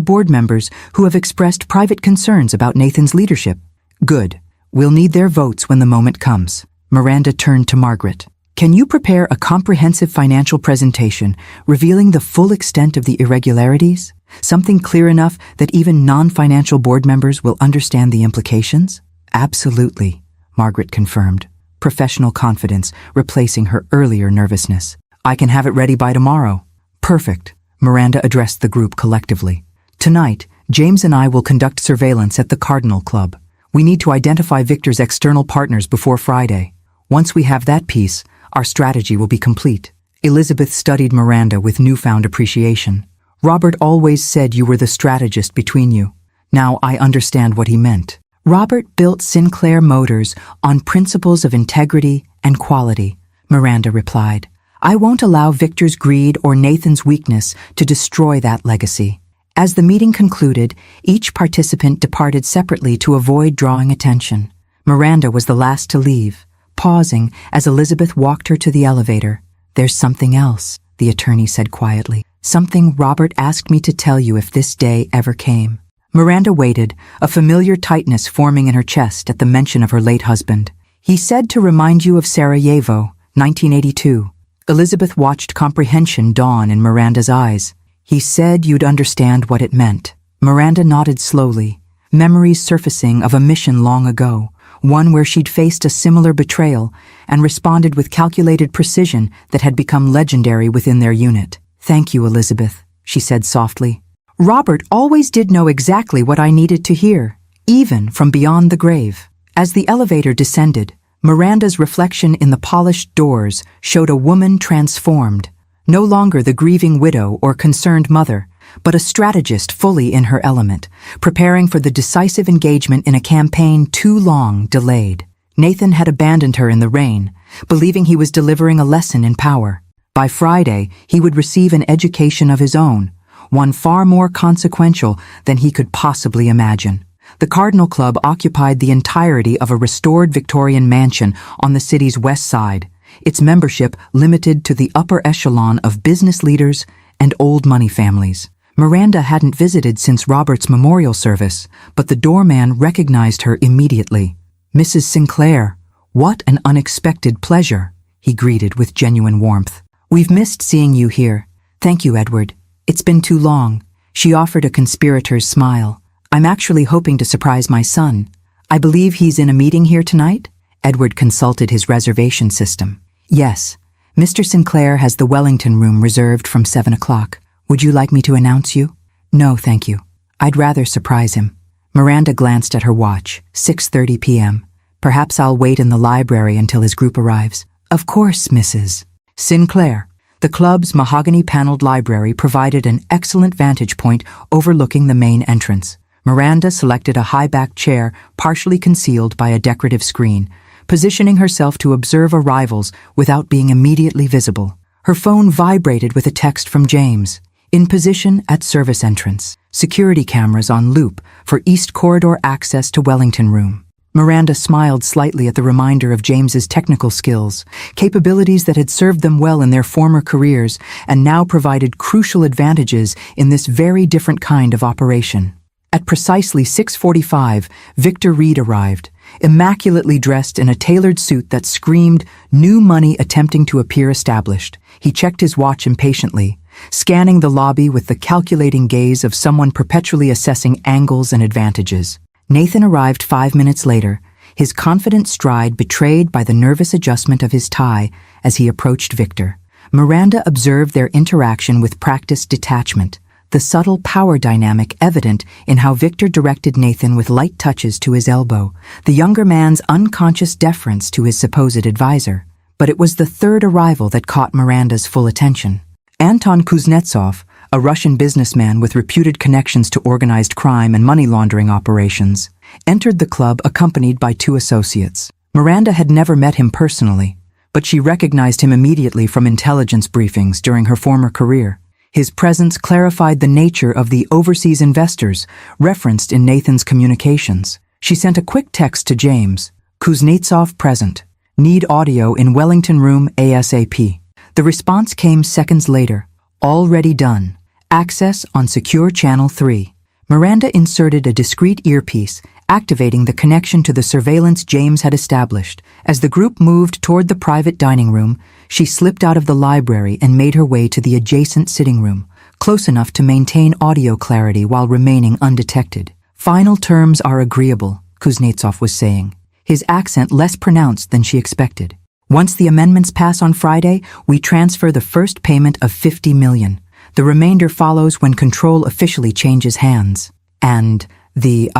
board members who have expressed private concerns about Nathan's leadership. Good. We'll need their votes when the moment comes. Miranda turned to Margaret. Can you prepare a comprehensive financial presentation revealing the full extent of the irregularities? Something clear enough that even non-financial board members will understand the implications? Absolutely, Margaret confirmed, professional confidence replacing her earlier nervousness. I can have it ready by tomorrow. Perfect, Miranda addressed the group collectively. Tonight, James and I will conduct surveillance at the Cardinal Club. We need to identify Victor's external partners before Friday. Once we have that piece, our strategy will be complete. Elizabeth studied Miranda with newfound appreciation. Robert always said you were the strategist between you. Now I understand what he meant. Robert built Sinclair Motors on principles of integrity and quality, Miranda replied. I won't allow Victor's greed or Nathan's weakness to destroy that legacy. As the meeting concluded, each participant departed separately to avoid drawing attention. Miranda was the last to leave, pausing as Elizabeth walked her to the elevator. There's something else, the attorney said quietly. Something Robert asked me to tell you if this day ever came. Miranda waited, a familiar tightness forming in her chest at the mention of her late husband. He said to remind you of Sarajevo, 1982. Elizabeth watched comprehension dawn in Miranda's eyes. He said you'd understand what it meant. Miranda nodded slowly, memories surfacing of a mission long ago, one where she'd faced a similar betrayal and responded with calculated precision that had become legendary within their unit. Thank you, Elizabeth, she said softly. Robert always did know exactly what I needed to hear, even from beyond the grave. As the elevator descended, Miranda's reflection in the polished doors showed a woman transformed, no longer the grieving widow or concerned mother, but a strategist fully in her element, preparing for the decisive engagement in a campaign too long delayed. Nathan had abandoned her in the rain, believing he was delivering a lesson in power. By Friday, he would receive an education of his own, one far more consequential than he could possibly imagine. The Cardinal Club occupied the entirety of a restored Victorian mansion on the city's west side, its membership limited to the upper echelon of business leaders and old money families. Miranda hadn't visited since Robert's memorial service, but the doorman recognized her immediately. Mrs. Sinclair, what an unexpected pleasure, he greeted with genuine warmth. We've missed seeing you here. Thank you, Edward. It's been too long. She offered a conspirator's smile. I'm actually hoping to surprise my son. I believe he's in a meeting here tonight? Edward consulted his reservation system. Yes. Mr. Sinclair has the Wellington room reserved from 7 o'clock. Would you like me to announce you? No, thank you. I'd rather surprise him. Miranda glanced at her watch. 6:30 p.m. Perhaps I'll wait in the library until his group arrives. Of course, Mrs. Sinclair. The club's mahogany-paneled library provided an excellent vantage point overlooking the main entrance. Miranda selected a high-backed chair partially concealed by a decorative screen, positioning herself to observe arrivals without being immediately visible. Her phone vibrated with a text from James. In position at service entrance. Security cameras on loop for East Corridor access to Wellington room. Miranda smiled slightly at the reminder of James's technical skills, capabilities that had served them well in their former careers and now provided crucial advantages in this very different kind of operation. At precisely 6:45, Victor Reed arrived, immaculately dressed in a tailored suit that screamed new money attempting to appear established. He checked his watch impatiently, scanning the lobby with the calculating gaze of someone perpetually assessing angles and advantages. Nathan arrived 5 minutes later, his confident stride betrayed by the nervous adjustment of his tie as he approached Victor. Miranda observed their interaction with practiced detachment, the subtle power dynamic evident in how Victor directed Nathan with light touches to his elbow, the younger man's unconscious deference to his supposed advisor. But it was the third arrival that caught Miranda's full attention. Anton Kuznetsov, a Russian businessman with reputed connections to organized crime and money laundering operations, entered the club accompanied by 2 associates. Miranda had never met him personally, but she recognized him immediately from intelligence briefings during her former career. His presence clarified the nature of the overseas investors referenced in Nathan's communications. She sent a quick text to James. Kuznetsov present. Need audio in Wellington room ASAP. The response came seconds later. Already done. Access on secure channel 3. Miranda inserted a discreet earpiece, activating the connection to the surveillance James had established. As the group moved toward the private dining room, she slipped out of the library and made her way to the adjacent sitting room, close enough to maintain audio clarity while remaining undetected. Final terms are agreeable, Kuznetsov was saying, his accent less pronounced than she expected. Once the amendments pass on Friday, we transfer the first payment of $50 million. The remainder follows when control officially changes hands. And the,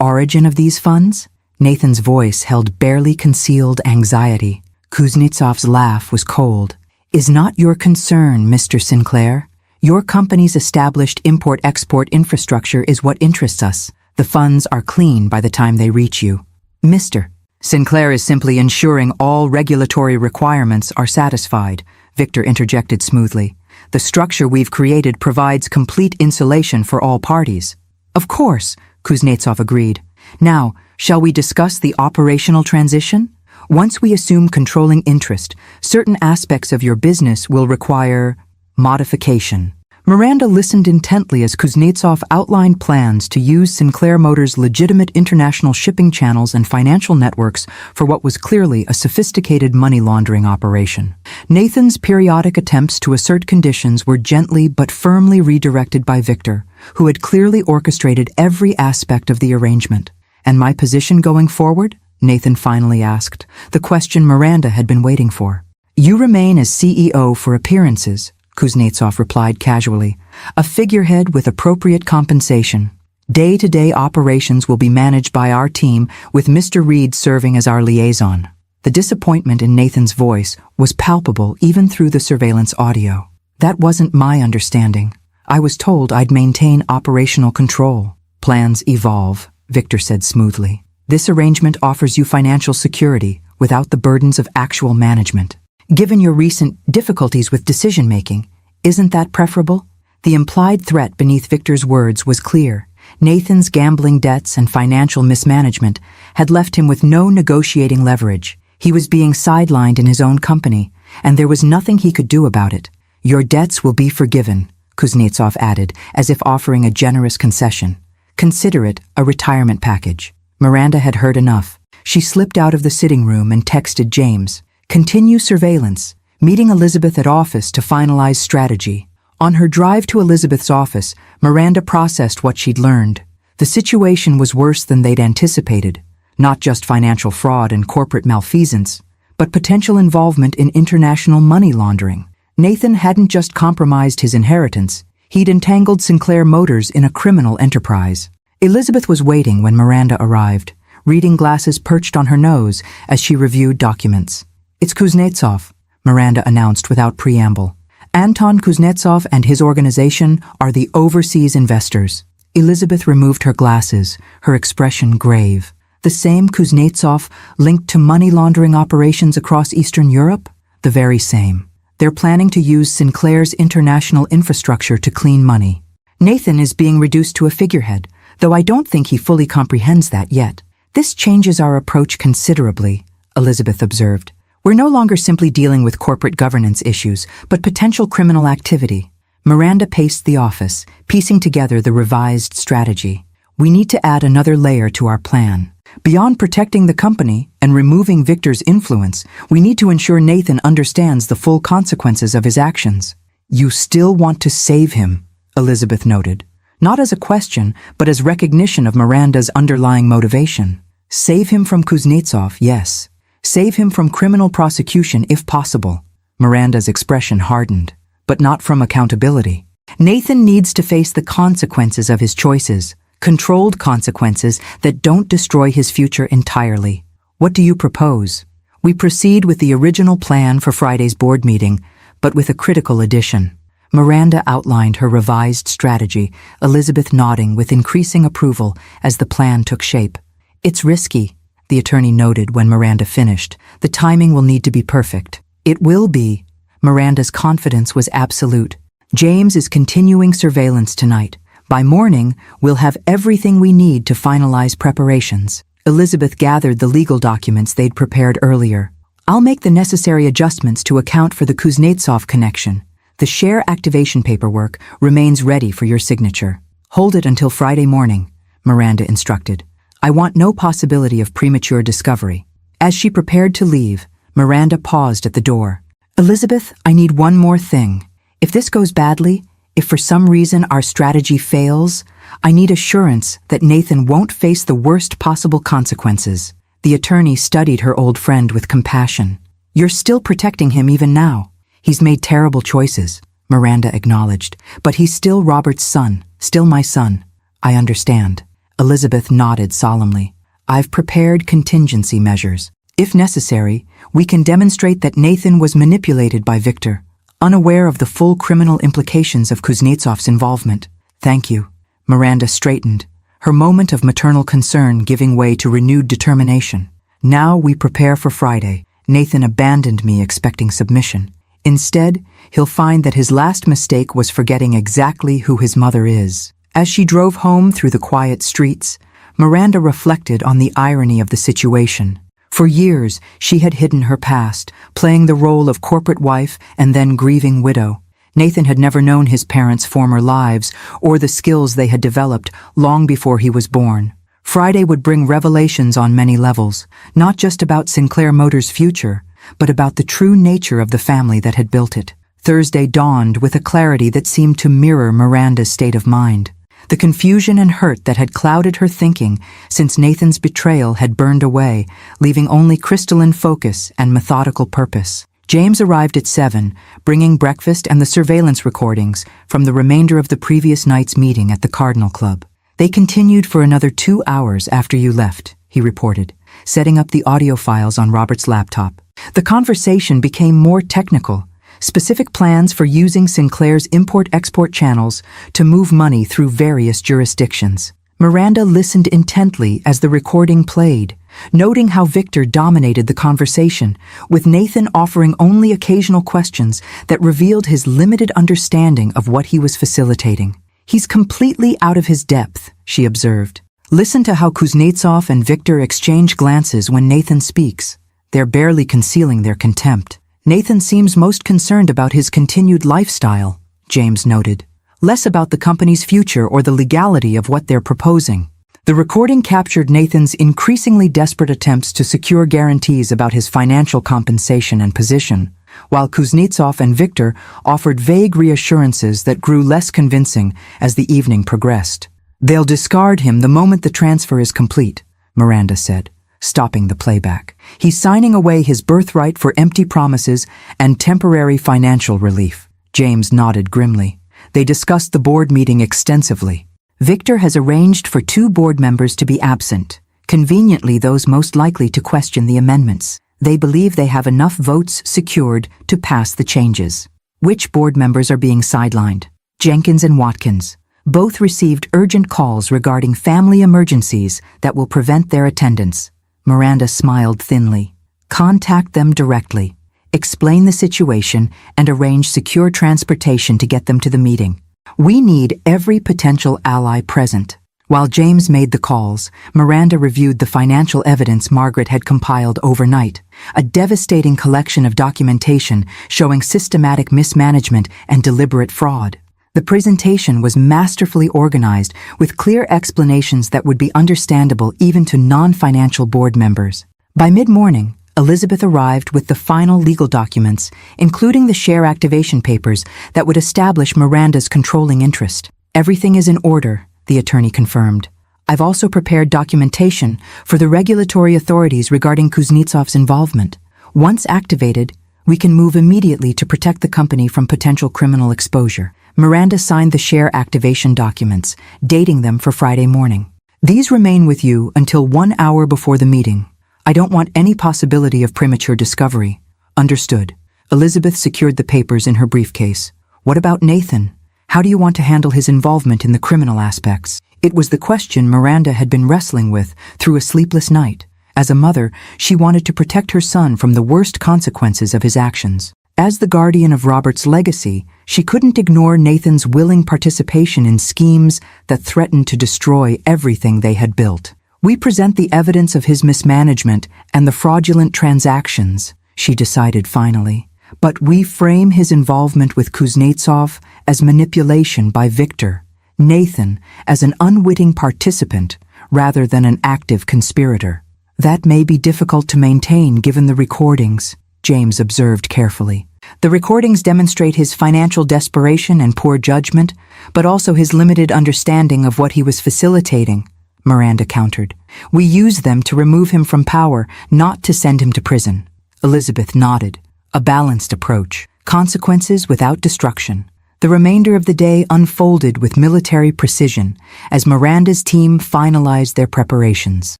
origin of these funds? Nathan's voice held barely concealed anxiety. Kuznetsov's laugh was cold. Is not your concern, Mr. Sinclair. Your company's established import-export infrastructure is what interests us. The funds are clean by the time they reach you. Mr. Sinclair is simply ensuring all regulatory requirements are satisfied, Victor interjected smoothly. The structure we've created provides complete insulation for all parties. Of course, Kuznetsov agreed. Now, shall we discuss the operational transition? Once we assume controlling interest, certain aspects of your business will require modification. Miranda listened intently as Kuznetsov outlined plans to use Sinclair Motors' legitimate international shipping channels and financial networks for what was clearly a sophisticated money laundering operation. Nathan's periodic attempts to assert conditions were gently but firmly redirected by Victor, who had clearly orchestrated every aspect of the arrangement. And my position going forward? Nathan finally asked, the question Miranda had been waiting for. You remain as CEO for appearances, Kuznetsov replied casually, a figurehead with appropriate compensation. Day-to-day operations will be managed by our team, with Mr. Reed serving as our liaison. The disappointment in Nathan's voice was palpable even through the surveillance audio. That wasn't my understanding. I was told I'd maintain operational control. Plans evolve, Victor said smoothly. This arrangement offers you financial security without the burdens of actual management. Given your recent difficulties with decision-making, isn't that preferable? The implied threat beneath Victor's words was clear. Nathan's gambling debts and financial mismanagement had left him with no negotiating leverage. He was being sidelined in his own company, and there was nothing he could do about it. Your debts will be forgiven, Kuznetsov added, as if offering a generous concession. Consider it a retirement package. Miranda had heard enough. She slipped out of the sitting room and texted James. Continue surveillance, meeting Elizabeth at office to finalize strategy. On her drive to Elizabeth's office, Miranda processed what she'd learned. The situation was worse than they'd anticipated. Not just financial fraud and corporate malfeasance, but potential involvement in international money laundering. Nathan hadn't just compromised his inheritance, he'd entangled Sinclair Motors in a criminal enterprise. Elizabeth was waiting when Miranda arrived, reading glasses perched on her nose as she reviewed documents. It's Kuznetsov, Miranda announced without preamble. Anton Kuznetsov and his organization are the overseas investors. Elizabeth removed her glasses, her expression grave. The same Kuznetsov linked to money laundering operations across Eastern Europe? The very same. They're planning to use Sinclair's international infrastructure to clean money. Nathan is being reduced to a figurehead, though I don't think he fully comprehends that yet. This changes our approach considerably, Elizabeth observed. We're no longer simply dealing with corporate governance issues, but potential criminal activity. Miranda paced the office, piecing together the revised strategy. We need to add another layer to our plan. Beyond protecting the company and removing Victor's influence, we need to ensure Nathan understands the full consequences of his actions. You still want to save him, Elizabeth noted. Not as a question, but as recognition of Miranda's underlying motivation. Save him from Kuznetsov, yes. Save him from criminal prosecution if possible. Miranda's expression hardened, but not from accountability. Nathan needs to face the consequences of his choices, controlled consequences that don't destroy his future entirely. What do you propose? We proceed with the original plan for Friday's board meeting, but with a critical addition. Miranda outlined her revised strategy, Elizabeth nodding with increasing approval as the plan took shape. It's risky, the attorney noted when Miranda finished. The timing will need to be perfect. It will be. Miranda's confidence was absolute. James is continuing surveillance tonight, By morning, we'll have everything we need to finalize preparations. Elizabeth gathered the legal documents they'd prepared earlier. I'll make the necessary adjustments to account for the Kuznetsov connection. The share activation paperwork remains ready for your signature. Hold it until Friday morning, Miranda instructed. I want no possibility of premature discovery. As she prepared to leave, Miranda paused at the door. Elizabeth, I need one more thing. If this goes badly, if for some reason our strategy fails, I need assurance that Nathan won't face the worst possible consequences. The attorney studied her old friend with compassion. You're still protecting him even now. He's made terrible choices, Miranda acknowledged, but he's still Robert's son, still my son. I understand. Elizabeth nodded solemnly. I've prepared contingency measures. If necessary, we can demonstrate that Nathan was manipulated by Victor, unaware of the full criminal implications of Kuznetsov's involvement. Thank you. Miranda straightened, her moment of maternal concern giving way to renewed determination. Now we prepare for Friday. Nathan abandoned me expecting submission. Instead, he'll find that his last mistake was forgetting exactly who his mother is. As she drove home through the quiet streets, Miranda reflected on the irony of the situation. For years, she had hidden her past, playing the role of corporate wife and then grieving widow. Nathan had never known his parents' former lives or the skills they had developed long before he was born. Friday would bring revelations on many levels, not just about Sinclair Motors' future, but about the true nature of the family that had built it. Thursday dawned with a clarity that seemed to mirror Miranda's state of mind. The confusion and hurt that had clouded her thinking since Nathan's betrayal had burned away, leaving only crystalline focus and methodical purpose. James arrived at 7, bringing breakfast and the surveillance recordings from the remainder of the previous night's meeting at the Cardinal Club. They continued for another 2 hours after you left, he reported, setting up the audio files on Robert's laptop. The conversation became more technical. Specific plans for using Sinclair's import-export channels to move money through various jurisdictions. Miranda listened intently as the recording played, noting how Victor dominated the conversation, with Nathan offering only occasional questions that revealed his limited understanding of what he was facilitating. He's completely out of his depth, she observed. Listen to how Kuznetsov and Victor exchange glances when Nathan speaks. They're barely concealing their contempt. Nathan seems most concerned about his continued lifestyle, James noted, less about the company's future or the legality of what they're proposing. The recording captured Nathan's increasingly desperate attempts to secure guarantees about his financial compensation and position, while Kuznetsov and Victor offered vague reassurances that grew less convincing as the evening progressed. They'll discard him the moment the transfer is complete, Miranda said, stopping the playback. He's signing away his birthright for empty promises and temporary financial relief. James nodded grimly. They discussed the board meeting extensively. Victor has arranged for 2 board members to be absent, conveniently those most likely to question the amendments. They believe they have enough votes secured to pass the changes. Which board members are being sidelined? Jenkins and Watkins. Both received urgent calls regarding family emergencies that will prevent their attendance. Miranda smiled thinly. Contact them directly. Explain the situation and arrange secure transportation to get them to the meeting. We need every potential ally present. While James made the calls, Miranda reviewed the financial evidence Margaret had compiled overnight, a devastating collection of documentation showing systematic mismanagement and deliberate fraud. The presentation was masterfully organized with clear explanations that would be understandable even to non-financial board members. By mid-morning, Elizabeth arrived with the final legal documents, including the share activation papers that would establish Miranda's controlling interest. Everything is in order, the attorney confirmed. I've also prepared documentation for the regulatory authorities regarding Kuznetsov's involvement. Once activated, we can move immediately to protect the company from potential criminal exposure. Miranda signed the share activation documents, dating them for Friday morning. These remain with you until 1 hour before the meeting. I don't want any possibility of premature discovery. Understood. Elizabeth secured the papers in her briefcase. What about Nathan? How do you want to handle his involvement in the criminal aspects? It was the question Miranda had been wrestling with through a sleepless night. As a mother, she wanted to protect her son from the worst consequences of his actions. As the guardian of Robert's legacy, She couldn't ignore Nathan's willing participation in schemes that threatened to destroy everything they had built. "We present the evidence of his mismanagement and the fraudulent transactions," she decided finally. "But we frame his involvement with Kuznetsov as manipulation by Victor, Nathan as an unwitting participant rather than an active conspirator. That may be difficult to maintain given the recordings," James observed carefully. "The recordings demonstrate his financial desperation and poor judgment, but also his limited understanding of what he was facilitating," Miranda countered. "We use them to remove him from power, not to send him to prison." Elizabeth nodded. A balanced approach. Consequences without destruction. The remainder of the day unfolded with military precision as Miranda's team finalized their preparations.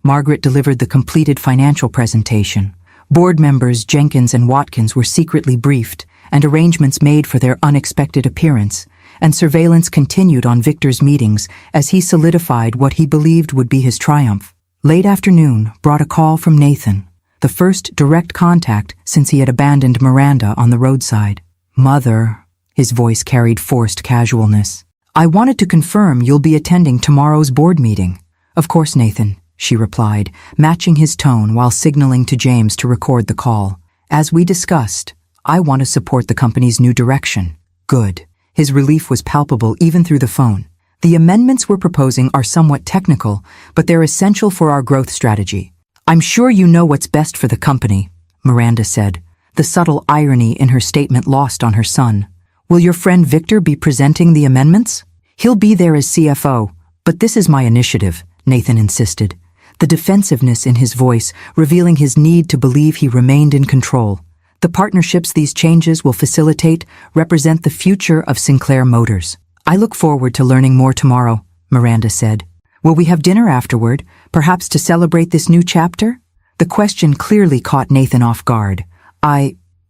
Margaret delivered the completed financial presentation. Board members Jenkins and Watkins were secretly briefed, and arrangements made for their unexpected appearance, and surveillance continued on Victor's meetings as he solidified what he believed would be his triumph. Late afternoon brought a call from Nathan, the first direct contact since he had abandoned Miranda on the roadside. "Mother," his voice carried forced casualness. "I wanted to confirm you'll be attending tomorrow's board meeting." "Of course, Nathan," she replied, matching his tone while signaling to James to record the call. "As we discussed, I want to support the company's new direction." "Good." His relief was palpable even through the phone. "The amendments we're proposing are somewhat technical, but they're essential for our growth strategy. I'm sure you know what's best for the company," Miranda said, the subtle irony in her statement lost on her son. "Will your friend Victor be presenting the amendments?" "He'll be there as CFO, but this is my initiative," Nathan insisted, the defensiveness in his voice revealing his need to believe he remained in control. "The partnerships these changes will facilitate represent the future of Sinclair Motors. I look forward to learning more tomorrow," Miranda said. "Will we have dinner afterward, perhaps to celebrate this new chapter?" The question clearly caught Nathan off guard.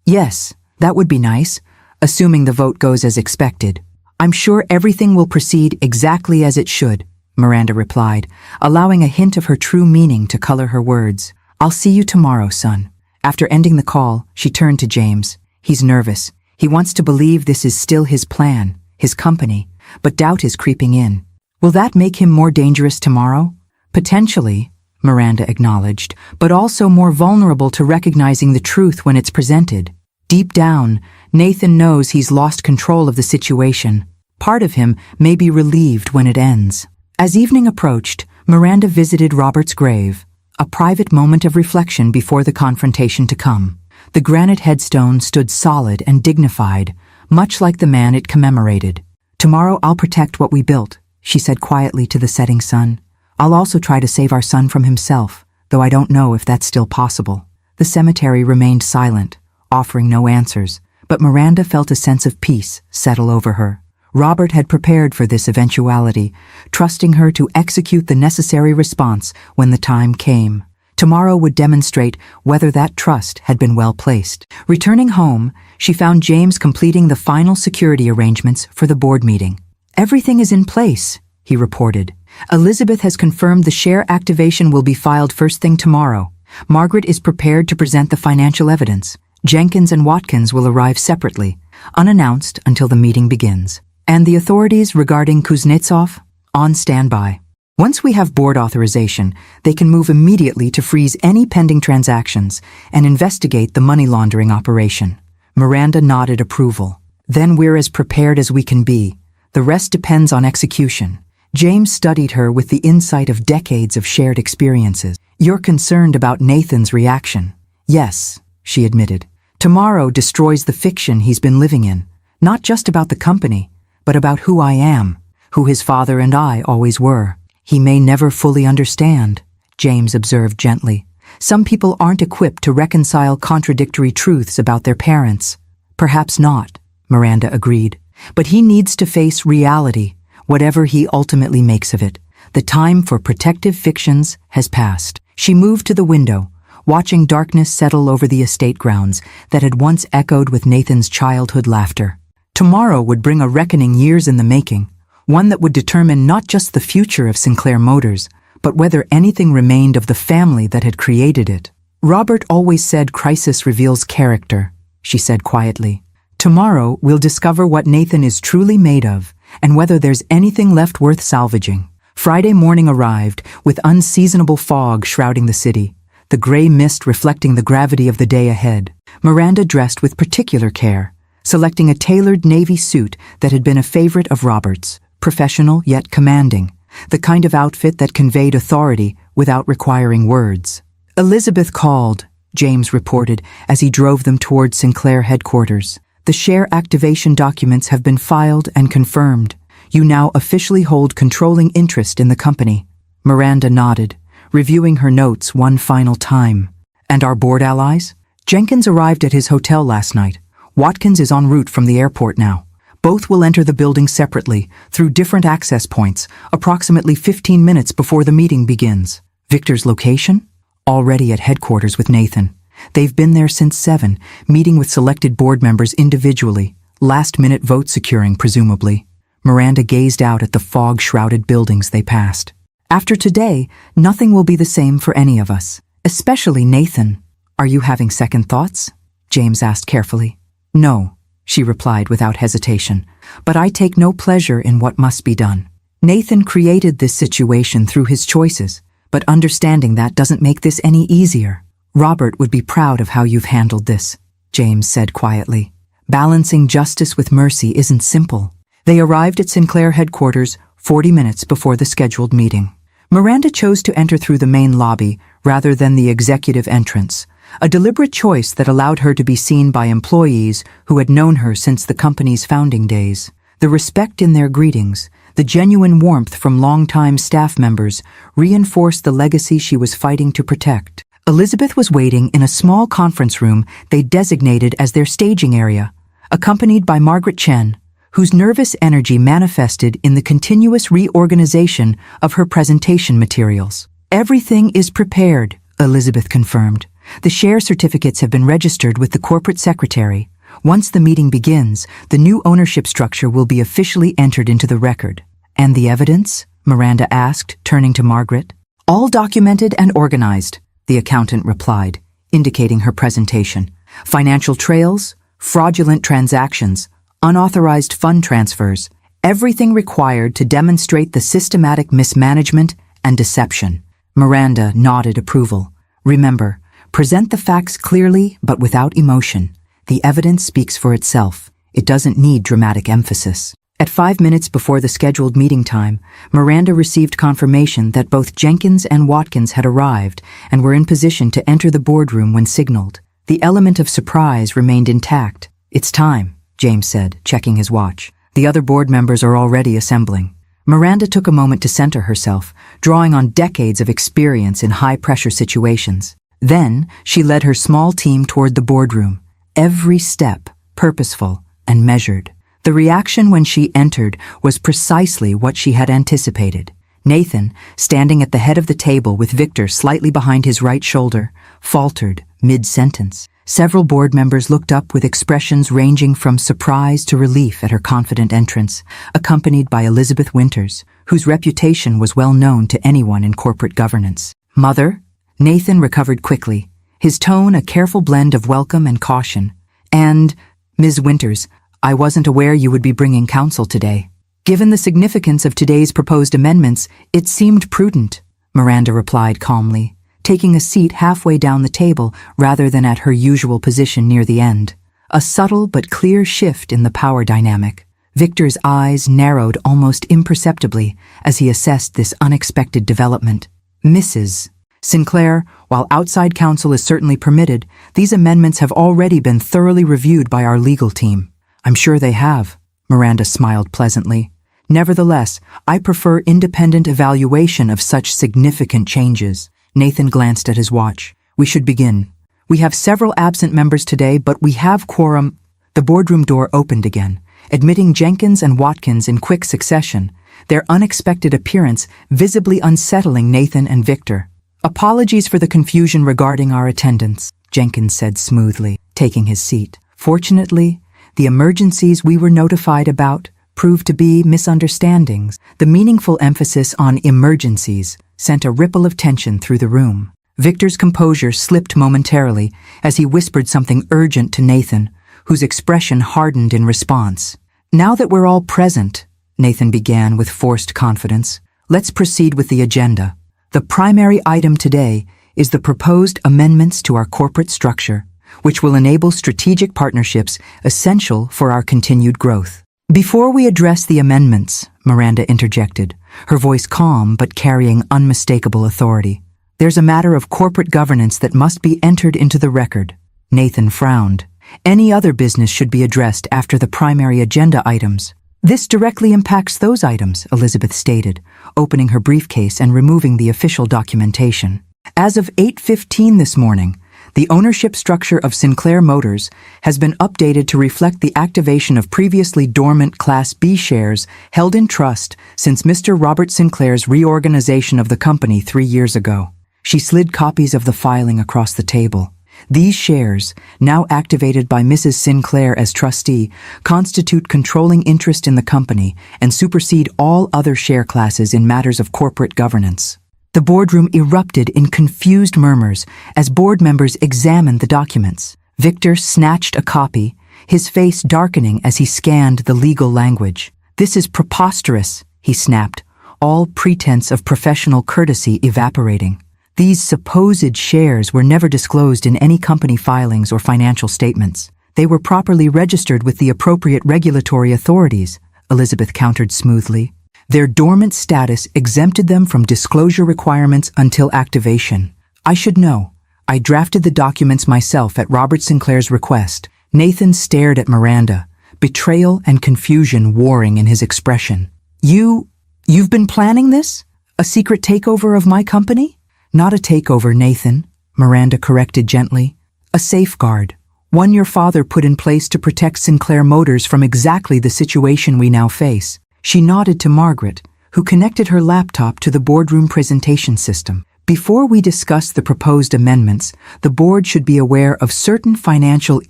Yes, that would be nice, assuming the vote goes as expected." "I'm sure everything will proceed exactly as it should," Miranda replied, allowing a hint of her true meaning to color her words. "I'll see you tomorrow, son." After ending the call, she turned to James. He's nervous. He wants to believe this is still his plan, his company, but doubt is creeping in. "Will that make him more dangerous tomorrow?" "Potentially," Miranda acknowledged, "but also more vulnerable to recognizing the truth when it's presented. Deep down, Nathan knows he's lost control of the situation. Part of him may be relieved when it ends." As evening approached, Miranda visited Robert's grave, a private moment of reflection before the confrontation to come. The granite headstone stood solid and dignified, much like the man it commemorated. "Tomorrow I'll protect what we built," she said quietly to the setting sun. "I'll also try to save our son from himself, though I don't know if that's still possible." The cemetery remained silent, offering no answers, but Miranda felt a sense of peace settle over her. Robert had prepared for this eventuality, trusting her to execute the necessary response when the time came. Tomorrow would demonstrate whether that trust had been well placed. Returning home, she found James completing the final security arrangements for the board meeting. "Everything is in place," he reported. "Elizabeth has confirmed the share activation will be filed first thing tomorrow. Margaret is prepared to present the financial evidence. Jenkins and Watkins will arrive separately, unannounced until the meeting begins. And the authorities regarding Kuznetsov? On standby. Once we have board authorization, they can move immediately to freeze any pending transactions and investigate the money laundering operation." Miranda nodded approval. "Then we're as prepared as we can be. The rest depends on execution." James studied her with the insight of decades of shared experiences. "You're concerned about Nathan's reaction." "Yes," she admitted. "Tomorrow destroys the fiction he's been living in, not just about the company, but about who I am, who his father and I always were. He may never fully understand," James observed gently. "Some people aren't equipped to reconcile contradictory truths about their parents." "Perhaps not," Miranda agreed. "But he needs to face reality, whatever he ultimately makes of it. The time for protective fictions has passed." She moved to the window, watching darkness settle over the estate grounds that had once echoed with Nathan's childhood laughter. Tomorrow would bring a reckoning years in the making, one that would determine not just the future of Sinclair Motors, but whether anything remained of the family that had created it. "Robert always said crisis reveals character," she said quietly. Tomorrow, we'll discover what Nathan is truly made of and whether there's anything left worth salvaging. Friday morning arrived, with unseasonable fog shrouding the city, the gray mist reflecting the gravity of the day ahead. Miranda dressed with particular care, selecting a tailored navy suit that had been a favorite of Robert's, professional yet commanding, the kind of outfit that conveyed authority without requiring words. Elizabeth called, James reported as he drove them toward Sinclair headquarters. The share activation documents have been filed and confirmed. You now officially hold controlling interest in the company. Miranda nodded, reviewing her notes one final time. And our board allies? Jenkins arrived at his hotel last night. Watkins is en route from the airport now. Both will enter the building separately, through different access points, approximately 15 minutes before the meeting begins. Victor's location? Already at headquarters with Nathan. They've been there since 7, meeting with selected board members individually, last-minute vote securing, presumably. Miranda gazed out at the fog-shrouded buildings they passed. After today, nothing will be the same for any of us, especially Nathan. Are you having second thoughts? James asked carefully. No, she replied without hesitation, but I take no pleasure in what must be done. Nathan created this situation through his choices, but understanding that doesn't make this any easier. Robert would be proud of how you've handled this, James said quietly. Balancing justice with mercy isn't simple. They arrived at Sinclair headquarters 40 minutes before the scheduled meeting. Miranda chose to enter through the main lobby rather than the executive entrance, a deliberate choice that allowed her to be seen by employees who had known her since the company's founding days. The respect in their greetings, the genuine warmth from longtime staff members, reinforced the legacy she was fighting to protect. Elizabeth was waiting in a small conference room they designated as their staging area, accompanied by Margaret Chen, whose nervous energy manifested in the continuous reorganization of her presentation materials. Everything is prepared, Elizabeth confirmed. The share certificates have been registered with the corporate secretary. Once the meeting begins, the new ownership structure will be officially entered into the record. And the evidence? Miranda asked, turning to Margaret. All documented and organized, the accountant replied, indicating her presentation. Financial trails, fraudulent transactions, unauthorized fund transfers, everything required to demonstrate the systematic mismanagement and deception. Miranda nodded approval. Remember, present the facts clearly but without emotion. The evidence speaks for itself. It doesn't need dramatic emphasis. At 5 minutes before the scheduled meeting time, Miranda received confirmation that both Jenkins and Watkins had arrived and were in position to enter the boardroom when signaled. The element of surprise remained intact. It's time, James said, checking his watch. The other board members are already assembling. Miranda took a moment to center herself, drawing on decades of experience in high-pressure situations. Then, she led her small team toward the boardroom, every step purposeful and measured. The reaction when she entered was precisely what she had anticipated. Nathan, standing at the head of the table with Victor slightly behind his right shoulder, faltered mid-sentence. Several board members looked up with expressions ranging from surprise to relief at her confident entrance, accompanied by Elizabeth Winters, whose reputation was well known to anyone in corporate governance. Mother? Nathan recovered quickly, his tone a careful blend of welcome and caution. And, Ms. Winters, I wasn't aware you would be bringing counsel today. Given the significance of today's proposed amendments, it seemed prudent, Miranda replied calmly, taking a seat halfway down the table rather than at her usual position near the end. A subtle but clear shift in the power dynamic. Victor's eyes narrowed almost imperceptibly as he assessed this unexpected development. Mrs. Sinclair, while outside counsel is certainly permitted, these amendments have already been thoroughly reviewed by our legal team. I'm sure they have, Miranda smiled pleasantly. Nevertheless, I prefer independent evaluation of such significant changes. Nathan glanced at his watch. We should begin. We have several absent members today, but we have quorum. The boardroom door opened again, admitting Jenkins and Watkins in quick succession, their unexpected appearance visibly unsettling Nathan and Victor. Apologies for the confusion regarding our attendance, Jenkins said smoothly, taking his seat. Fortunately, the emergencies we were notified about proved to be misunderstandings. The meaningful emphasis on emergencies sent a ripple of tension through the room. Victor's composure slipped momentarily as he whispered something urgent to Nathan, whose expression hardened in response. "Now that we're all present," Nathan began with forced confidence, "let's proceed with the agenda. The primary item today is the proposed amendments to our corporate structure, which will enable strategic partnerships essential for our continued growth." "Before we address the amendments," Miranda interjected, her voice calm but carrying unmistakable authority, "there's a matter of corporate governance that must be entered into the record." Nathan frowned. "Any other business should be addressed after the primary agenda items." "This directly impacts those items," Elizabeth stated, opening her briefcase and removing the official documentation. "As of 8:15 this morning, the ownership structure of Sinclair Motors has been updated to reflect the activation of previously dormant Class B shares held in trust since Mr. Robert Sinclair's reorganization of the company 3 years ago." She slid copies of the filing across the table. "These shares, now activated by Mrs. Sinclair as trustee, constitute controlling interest in the company and supersede all other share classes in matters of corporate governance." The boardroom erupted in confused murmurs as board members examined the documents. Victor snatched a copy, his face darkening as he scanned the legal language. "This is preposterous," he snapped, all pretense of professional courtesy evaporating. "These supposed shares were never disclosed in any company filings or financial statements. They were properly registered with the appropriate regulatory authorities," Elizabeth countered smoothly. "Their dormant status exempted them from disclosure requirements until activation. I should know. I drafted the documents myself at Robert Sinclair's request." Nathan stared at Miranda, betrayal and confusion warring in his expression. You've been planning this? A secret takeover of my company?" "Not a takeover, Nathan," Miranda corrected gently. "A safeguard. One your father put in place to protect Sinclair Motors from exactly the situation we now face." She nodded to Margaret, who connected her laptop to the boardroom presentation system. "Before we discuss the proposed amendments, the board should be aware of certain financial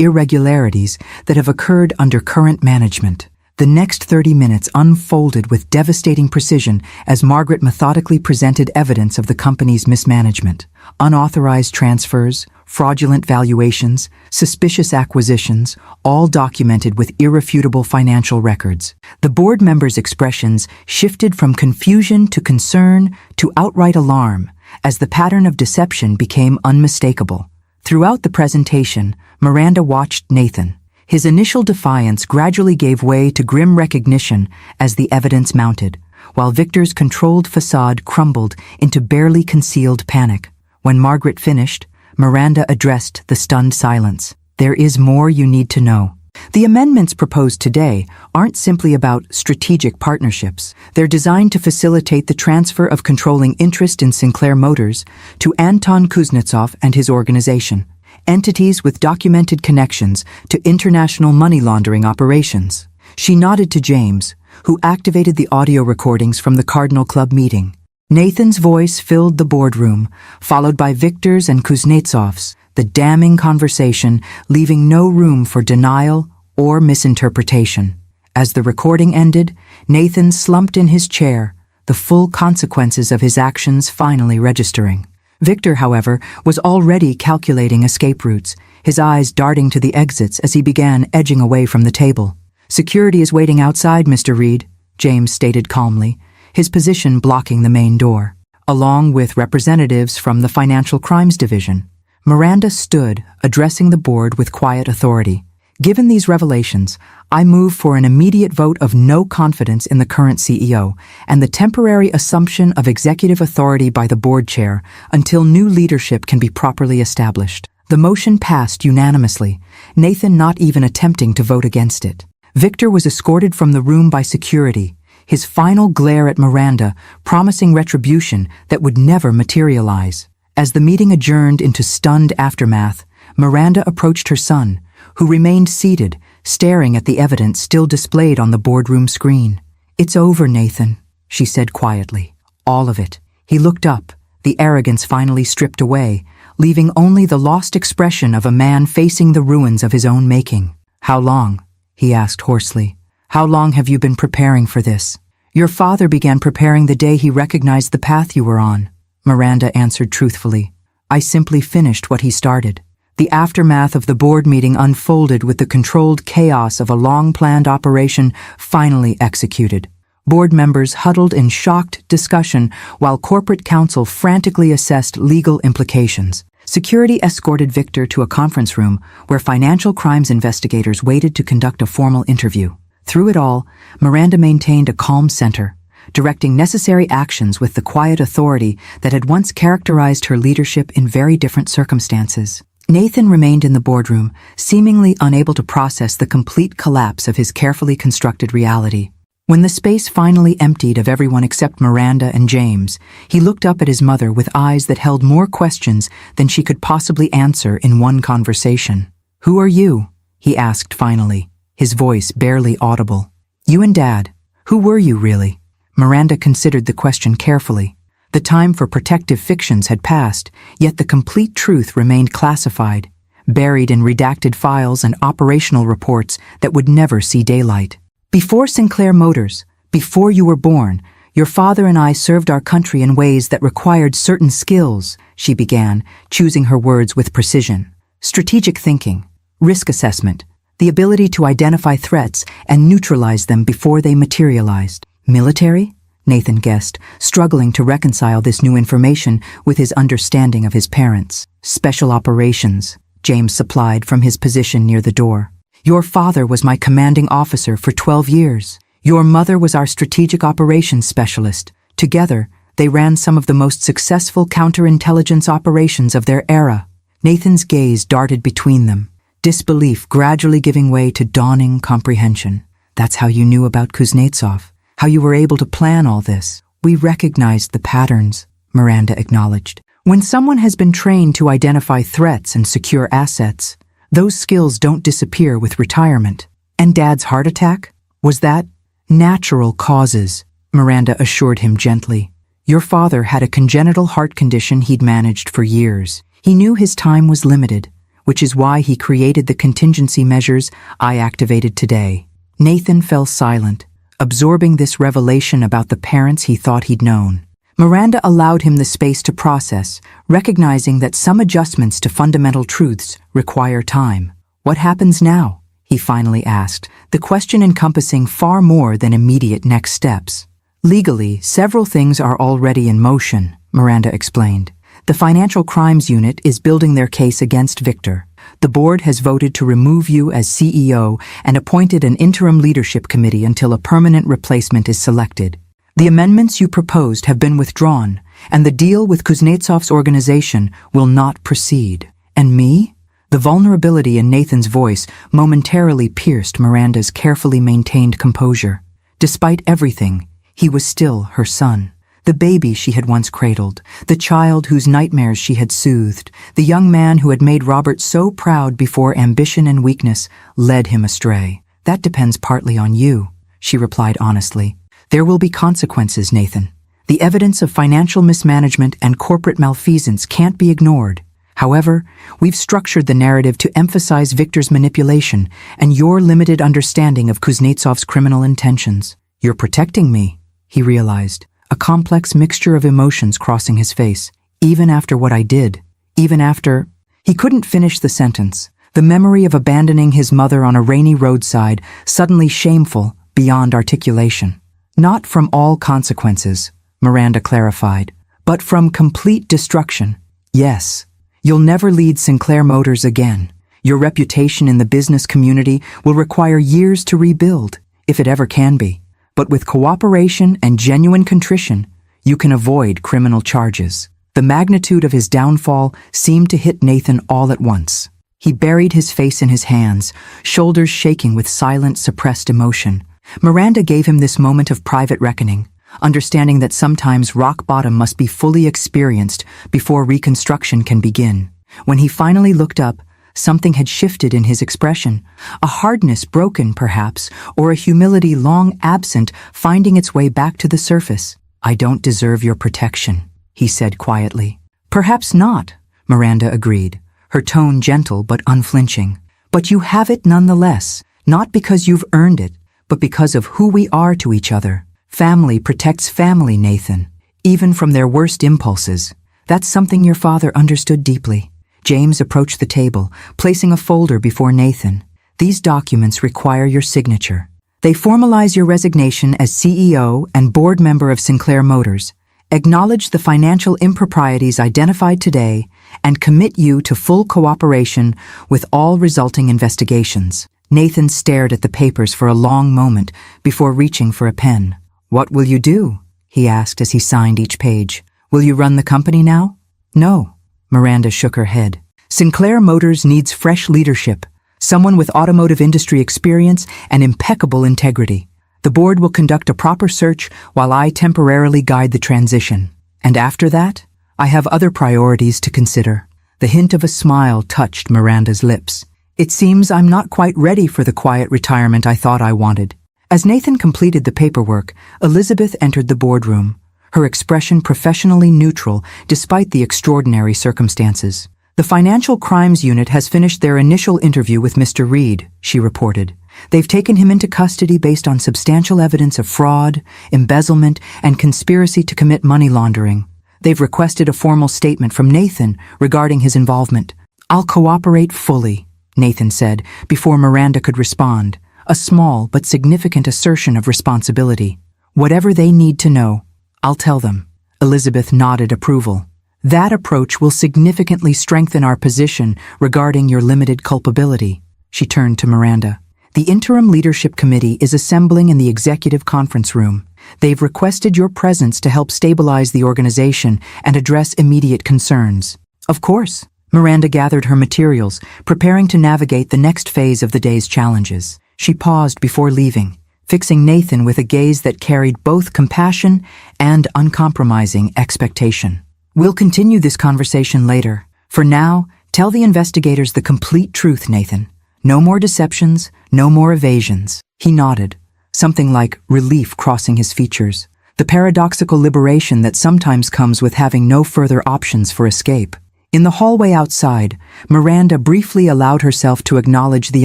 irregularities that have occurred under current management." The next 30 minutes unfolded with devastating precision as Margaret methodically presented evidence of the company's mismanagement. Unauthorized transfers, fraudulent valuations, suspicious acquisitions, all documented with irrefutable financial records. The board members' expressions shifted from confusion to concern to outright alarm as the pattern of deception became unmistakable. Throughout the presentation, Miranda watched Nathan. His initial defiance gradually gave way to grim recognition as the evidence mounted, while Victor's controlled facade crumbled into barely concealed panic. When Margaret finished, Miranda addressed the stunned silence. "There is more you need to know. The amendments proposed today aren't simply about strategic partnerships. They're designed to facilitate the transfer of controlling interest in Sinclair Motors to Anton Kuznetsov and his organization, entities with documented connections to international money laundering operations." She nodded to James, who activated the audio recordings from the Cardinal Club meeting. Nathan's voice filled the boardroom, followed by Victor's and Kuznetsov's, the damning conversation leaving no room for denial or misinterpretation. As the recording ended, Nathan slumped in his chair, the full consequences of his actions finally registering. Victor, however, was already calculating escape routes, his eyes darting to the exits as he began edging away from the table. "Security is waiting outside, Mr. Reed," James stated calmly, his position blocking the main door. Along with representatives from the Financial Crimes Division, Miranda stood, addressing the board with quiet authority. "Given these revelations, I move for an immediate vote of no confidence in the current CEO and the temporary assumption of executive authority by the board chair until new leadership can be properly established." The motion passed unanimously, Nathan not even attempting to vote against it. Victor was escorted from the room by security, his final glare at Miranda promising retribution that would never materialize. As the meeting adjourned into stunned aftermath, Miranda approached her son, who remained seated, staring at the evidence still displayed on the boardroom screen. "It's over, Nathan," she said quietly. "All of it." He looked up, the arrogance finally stripped away, leaving only the lost expression of a man facing the ruins of his own making. "How long?" he asked hoarsely. "How long have you been preparing for this?" "Your father began preparing the day he recognized the path you were on," Miranda answered truthfully. "I simply finished what he started." The aftermath of the board meeting unfolded with the controlled chaos of a long-planned operation finally executed. Board members huddled in shocked discussion while corporate counsel frantically assessed legal implications. Security escorted Victor to a conference room where financial crimes investigators waited to conduct a formal interview. Through it all, Miranda maintained a calm center, directing necessary actions with the quiet authority that had once characterized her leadership in very different circumstances. Nathan remained in the boardroom, seemingly unable to process the complete collapse of his carefully constructed reality. When the space finally emptied of everyone except Miranda and James, he looked up at his mother with eyes that held more questions than she could possibly answer in one conversation. "Who are you?" he asked finally, his voice barely audible. "You and Dad. Who were you really?" Miranda considered the question carefully. The time for protective fictions had passed, yet the complete truth remained classified, buried in redacted files and operational reports that would never see daylight. "Before Sinclair Motors, before you were born, your father and I served our country in ways that required certain skills," she began, choosing her words with precision. "Strategic thinking, risk assessment, the ability to identify threats and neutralize them before they materialized. Military?" Nathan guessed, struggling to reconcile this new information with his understanding of his parents. "Special operations," James supplied from his position near the door. "Your father was my commanding officer for 12 years. Your mother was our strategic operations specialist. Together, they ran some of the most successful counterintelligence operations of their era." Nathan's gaze darted between them, disbelief gradually giving way to dawning comprehension. "That's how you knew about Kuznetsov. How you were able to plan all this." "We recognized the patterns," Miranda acknowledged. "When someone has been trained to identify threats and secure assets, those skills don't disappear with retirement." "And Dad's heart attack? Was that?" "Natural causes," Miranda assured him gently. "Your father had a congenital heart condition he'd managed for years. He knew his time was limited, which is why he created the contingency measures I activated today." Nathan fell silent, absorbing this revelation about the parents he thought he'd known. Miranda allowed him the space to process, recognizing that some adjustments to fundamental truths require time. "What happens now?" he finally asked, the question encompassing far more than immediate next steps. "Legally, several things are already in motion," Miranda explained. "The Financial Crimes Unit is building their case against Victor. The board has voted to remove you as CEO and appointed an interim leadership committee until a permanent replacement is selected. The amendments you proposed have been withdrawn, and the deal with Kuznetsov's organization will not proceed." "And me?" The vulnerability in Nathan's voice momentarily pierced Miranda's carefully maintained composure. Despite everything, he was still her son. The baby she had once cradled, the child whose nightmares she had soothed, the young man who had made Robert so proud before ambition and weakness led him astray. "That depends partly on you," she replied honestly. "There will be consequences, Nathan. The evidence of financial mismanagement and corporate malfeasance can't be ignored. However, we've structured the narrative to emphasize Victor's manipulation and your limited understanding of Kuznetsov's criminal intentions." "You're protecting me," he realized, a complex mixture of emotions crossing his face. "Even after what I did, even after—" He couldn't finish the sentence, the memory of abandoning his mother on a rainy roadside suddenly shameful beyond articulation. "Not from all consequences," Miranda clarified, "but from complete destruction. Yes, you'll never lead Sinclair Motors again. Your reputation in the business community will require years to rebuild, if it ever can be. But with cooperation and genuine contrition, you can avoid criminal charges." The magnitude of his downfall seemed to hit Nathan all at once. He buried his face in his hands, shoulders shaking with silent, suppressed emotion. Miranda gave him this moment of private reckoning, understanding that sometimes rock bottom must be fully experienced before reconstruction can begin. When he finally looked up, something had shifted in his expression, a hardness broken, perhaps, or a humility long absent finding its way back to the surface. "I don't deserve your protection," he said quietly. "Perhaps not," Miranda agreed, her tone gentle but unflinching. "But you have it nonetheless, not because you've earned it, but because of who we are to each other. Family protects family, Nathan, even from their worst impulses. That's something your father understood deeply." James approached the table, placing a folder before Nathan. These documents require your signature. They formalize your resignation as CEO and board member of Sinclair Motors, acknowledge the financial improprieties identified today, and commit you to full cooperation with all resulting investigations. Nathan stared at the papers for a long moment before reaching for a pen. "What will you do?" he asked as he signed each page. "Will you run the company now?" "No." Miranda shook her head. "Sinclair Motors needs fresh leadership, someone with automotive industry experience and impeccable integrity. The board will conduct a proper search while I temporarily guide the transition. And after that, I have other priorities to consider." The hint of a smile touched Miranda's lips. "It seems I'm not quite ready for the quiet retirement I thought I wanted." As Nathan completed the paperwork, Elizabeth entered the boardroom, her expression professionally neutral despite the extraordinary circumstances. "The Financial Crimes Unit has finished their initial interview with Mr. Reed," she reported. "They've taken him into custody based on substantial evidence of fraud, embezzlement, and conspiracy to commit money laundering. They've requested a formal statement from Nathan regarding his involvement." "I'll cooperate fully," Nathan said, before Miranda could respond, a small but significant assertion of responsibility. "Whatever they need to know, I'll tell them." Elizabeth nodded approval. "That approach will significantly strengthen our position regarding your limited culpability." She turned to Miranda. "The Interim Leadership Committee is assembling in the executive conference room. They've requested your presence to help stabilize the organization and address immediate concerns." "Of course." Miranda gathered her materials, preparing to navigate the next phase of the day's challenges. She paused before leaving, fixing Nathan with a gaze that carried both compassion and uncompromising expectation. "We'll continue this conversation later. For now, tell the investigators the complete truth, Nathan. No more deceptions, no more evasions." He nodded, something like relief crossing his features, the paradoxical liberation that sometimes comes with having no further options for escape. In the hallway outside, Miranda briefly allowed herself to acknowledge the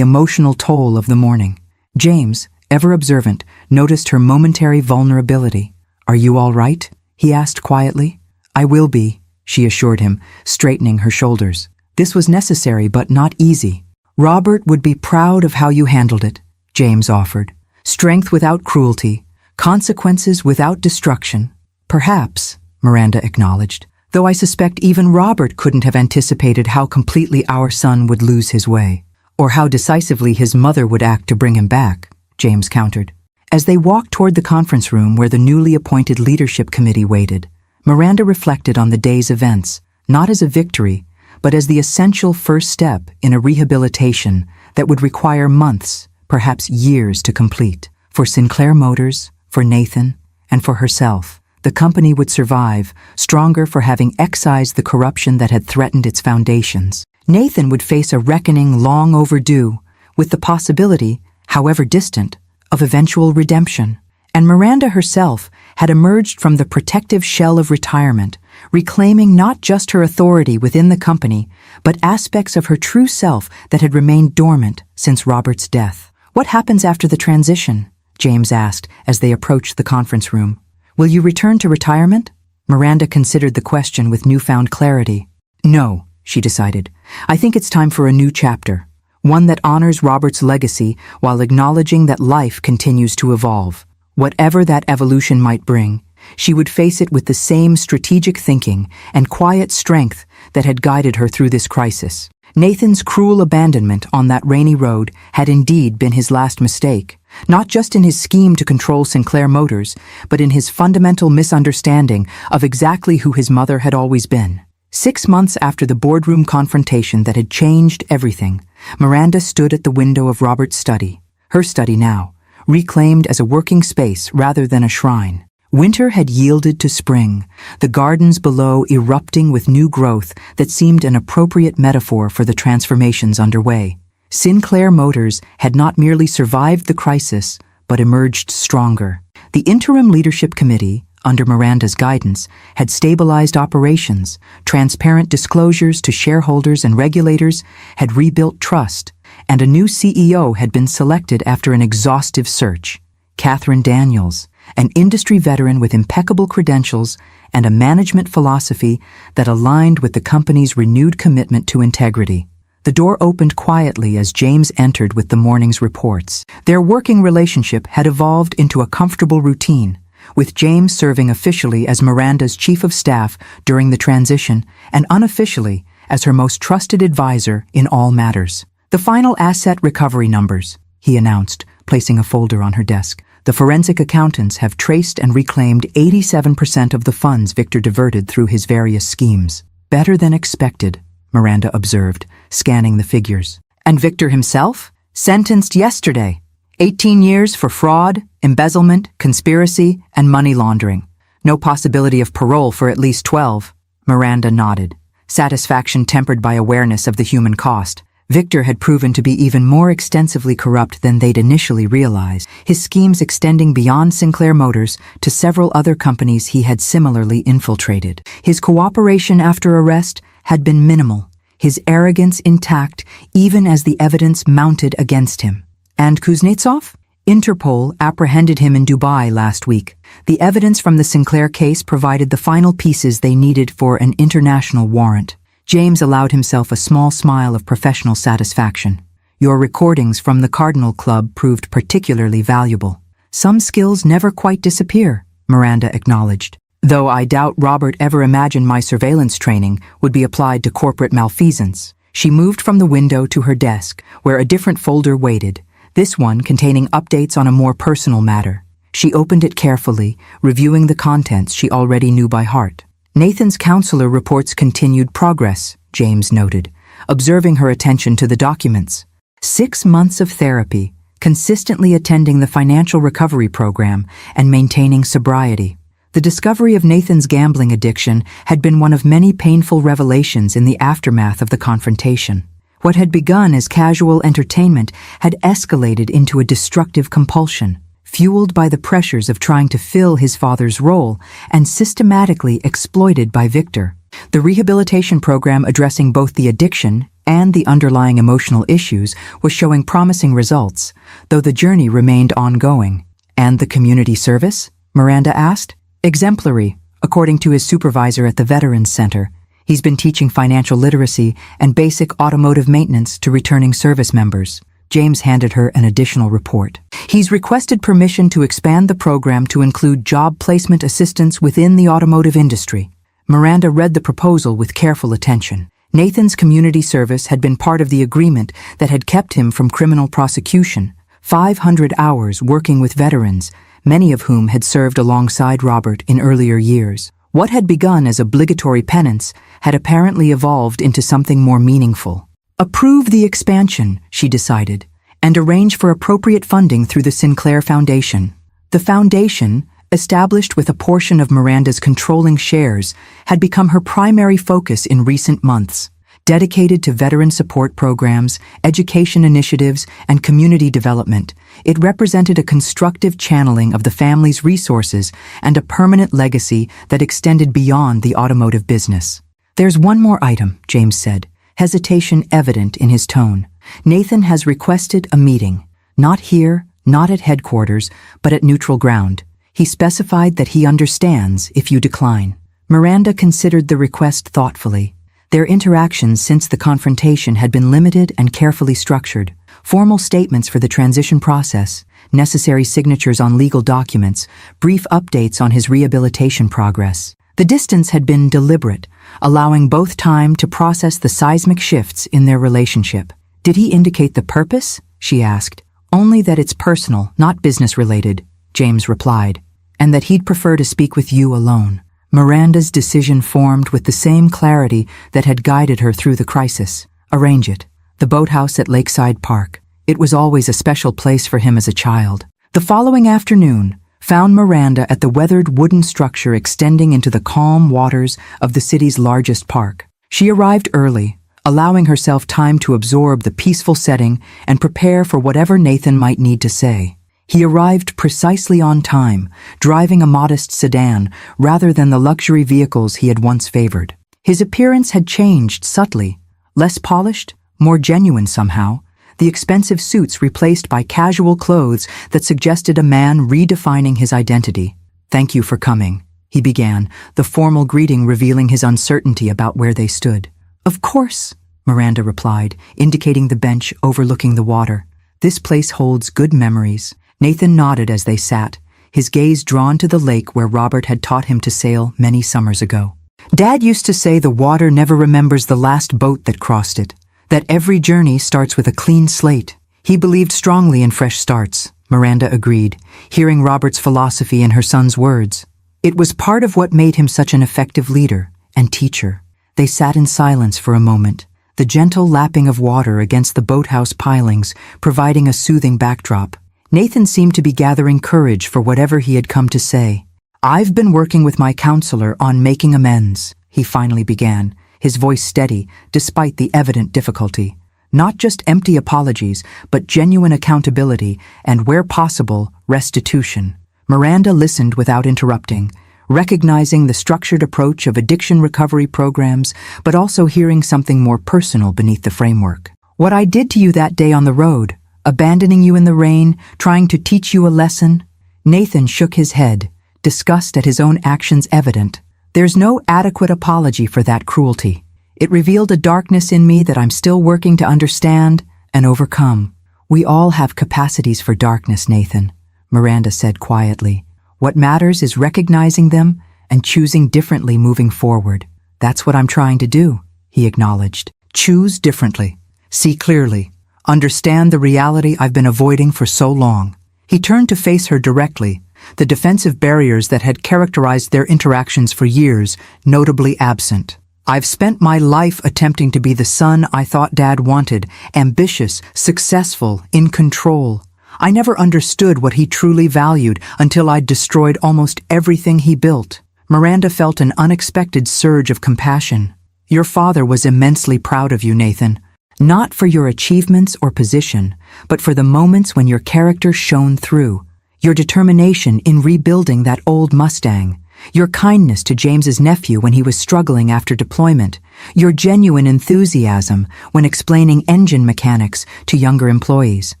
emotional toll of the morning. James, ever observant, noticed her momentary vulnerability. "Are you all right?" he asked quietly. "I will be," she assured him, straightening her shoulders. "This was necessary but not easy." "Robert would be proud of how you handled it," James offered. "Strength without cruelty, consequences without destruction." "Perhaps," Miranda acknowledged, "though I suspect even Robert couldn't have anticipated how completely our son would lose his way, or how decisively his mother would act to bring him back," James countered. As they walked toward the conference room where the newly appointed leadership committee waited, Miranda reflected on the day's events, not as a victory, but as the essential first step in a rehabilitation that would require months, perhaps years to complete. For Sinclair Motors, for Nathan, and for herself, the company would survive, stronger for having excised the corruption that had threatened its foundations. Nathan would face a reckoning long overdue, with the possibility, however distant, of eventual redemption. And Miranda herself had emerged from the protective shell of retirement, reclaiming not just her authority within the company, but aspects of her true self that had remained dormant since Robert's death. "What happens after the transition?" James asked as they approached the conference room. "Will you return to retirement?" Miranda considered the question with newfound clarity. "No," she decided. "I think it's time for a new chapter, one that honors Robert's legacy while acknowledging that life continues to evolve. Whatever that evolution might bring, she would face it with the same strategic thinking and quiet strength that had guided her through this crisis. Nathan's cruel abandonment on that rainy road had indeed been his last mistake, not just in his scheme to control Sinclair Motors, but in his fundamental misunderstanding of exactly who his mother had always been. 6 months after the boardroom confrontation that had changed everything, Miranda stood at the window of Robert's study, her study now, reclaimed as a working space rather than a shrine. Winter had yielded to spring, the gardens below erupting with new growth that seemed an appropriate metaphor for the transformations underway. Sinclair Motors had not merely survived the crisis, but emerged stronger. The Interim Leadership Committee, under Miranda's guidance, had stabilized operations, transparent disclosures to shareholders and regulators had rebuilt trust, and a new CEO had been selected after an exhaustive search. Catherine Daniels, an industry veteran with impeccable credentials and a management philosophy that aligned with the company's renewed commitment to integrity. The door opened quietly as James entered with the morning's reports. Their working relationship had evolved into a comfortable routine, with James serving officially as Miranda's chief of staff during the transition and unofficially as her most trusted advisor in all matters. "The final asset recovery numbers," he announced, placing a folder on her desk. "The forensic accountants have traced and reclaimed 87% of the funds Victor diverted through his various schemes." "Better than expected," Miranda observed, scanning the figures. "And Victor himself? Sentenced yesterday. 18 years for fraud, embezzlement, conspiracy, and money laundering. No possibility of parole for at least 12. Miranda nodded, satisfaction tempered by awareness of the human cost. Victor had proven to be even more extensively corrupt than they'd initially realized, his schemes extending beyond Sinclair Motors to several other companies he had similarly infiltrated. His cooperation after arrest had been minimal, his arrogance intact even as the evidence mounted against him. And Kuznetsov? Interpol apprehended him in Dubai last week. The evidence from the Sinclair case provided the final pieces they needed for an international warrant. James allowed himself a small smile of professional satisfaction. "Your recordings from the Cardinal Club proved particularly valuable." "Some skills never quite disappear," Miranda acknowledged. "Though I doubt Robert ever imagined my surveillance training would be applied to corporate malfeasance." She moved from the window to her desk, where a different folder waited, this one containing updates on a more personal matter. She opened it carefully, reviewing the contents she already knew by heart. "Nathan's counselor reports continued progress," James noted, observing her attention to the documents. 6 months of therapy, consistently attending the financial recovery program, and maintaining sobriety. The discovery of Nathan's gambling addiction had been one of many painful revelations in the aftermath of the confrontation. What had begun as casual entertainment had escalated into a destructive compulsion, fueled by the pressures of trying to fill his father's role and systematically exploited by Victor. The rehabilitation program addressing both the addiction and the underlying emotional issues was showing promising results, though the journey remained ongoing. "And the community service?" Miranda asked. "Exemplary, according to his supervisor at the Veterans Center. He's been teaching financial literacy and basic automotive maintenance to returning service members." James handed her an additional report. "He's requested permission to expand the program to include job placement assistance within the automotive industry." Miranda read the proposal with careful attention. Nathan's community service had been part of the agreement that had kept him from criminal prosecution. 500 hours working with veterans, many of whom had served alongside Robert in earlier years. What had begun as obligatory penance had apparently evolved into something more meaningful. "Approve the expansion," she decided, "and arrange for appropriate funding through the Sinclair Foundation." The foundation, established with a portion of Miranda's controlling shares, had become her primary focus in recent months. Dedicated to veteran support programs, education initiatives, and community development, it represented a constructive channeling of the family's resources and a permanent legacy that extended beyond the automotive business. "There's one more item," James said, hesitation evident in his tone. "Nathan has requested a meeting. Not here, not at headquarters, but at neutral ground. He specified that he understands if you decline." Miranda considered the request thoughtfully. Their interactions since the confrontation had been limited and carefully structured. Formal statements for the transition process, necessary signatures on legal documents, brief updates on his rehabilitation progress. The distance had been deliberate, allowing both time to process the seismic shifts in their relationship. "Did he indicate the purpose?" she asked. "Only that it's personal, not business-related," James replied, "and that he'd prefer to speak with you alone." Miranda's decision formed with the same clarity that had guided her through the crisis. Arrange it. The boathouse at Lakeside Park. It was always a special place for him as a child. The following afternoon found Miranda at the weathered wooden structure extending into the calm waters of the city's largest park. She arrived early, allowing herself time to absorb the peaceful setting and prepare for whatever Nathan might need to say. He arrived precisely on time, driving a modest sedan rather than the luxury vehicles he had once favored. His appearance had changed subtly, less polished, more genuine somehow, the expensive suits replaced by casual clothes that suggested a man redefining his identity. "Thank you for coming," he began, the formal greeting revealing his uncertainty about where they stood. "Of course," Miranda replied, indicating the bench overlooking the water. "This place holds good memories." Nathan nodded as they sat, his gaze drawn to the lake where Robert had taught him to sail many summers ago. "Dad used to say the water never remembers the last boat that crossed it, that every journey starts with a clean slate." He believed strongly in fresh starts, Miranda agreed, hearing Robert's philosophy in her son's words. It was part of what made him such an effective leader and teacher. They sat in silence for a moment, the gentle lapping of water against the boathouse pilings providing a soothing backdrop. Nathan seemed to be gathering courage for whatever he had come to say. "I've been working with my counselor on making amends," he finally began, his voice steady despite the evident difficulty. "Not just empty apologies, but genuine accountability and, where possible, restitution." Miranda listened without interrupting, recognizing the structured approach of addiction recovery programs, but also hearing something more personal beneath the framework. "What I did to you that day on the road, abandoning you in the rain, trying to teach you a lesson?" Nathan shook his head, disgust at his own actions evident. "There's no adequate apology for that cruelty. It revealed a darkness in me that I'm still working to understand and overcome." "We all have capacities for darkness, Nathan," Miranda said quietly. "What matters is recognizing them and choosing differently moving forward." "That's what I'm trying to do," he acknowledged. "Choose differently. See clearly. Understand the reality I've been avoiding for so long." He turned to face her directly, the defensive barriers that had characterized their interactions for years notably absent. "I've spent my life attempting to be the son I thought Dad wanted, ambitious, successful, in control. I never understood what he truly valued until I'd destroyed almost everything he built." Miranda felt an unexpected surge of compassion. "Your father was immensely proud of you, Nathan. Not for your achievements or position, but for the moments when your character shone through. Your determination in rebuilding that old Mustang. Your kindness to James's nephew when he was struggling after deployment. Your genuine enthusiasm when explaining engine mechanics to younger employees."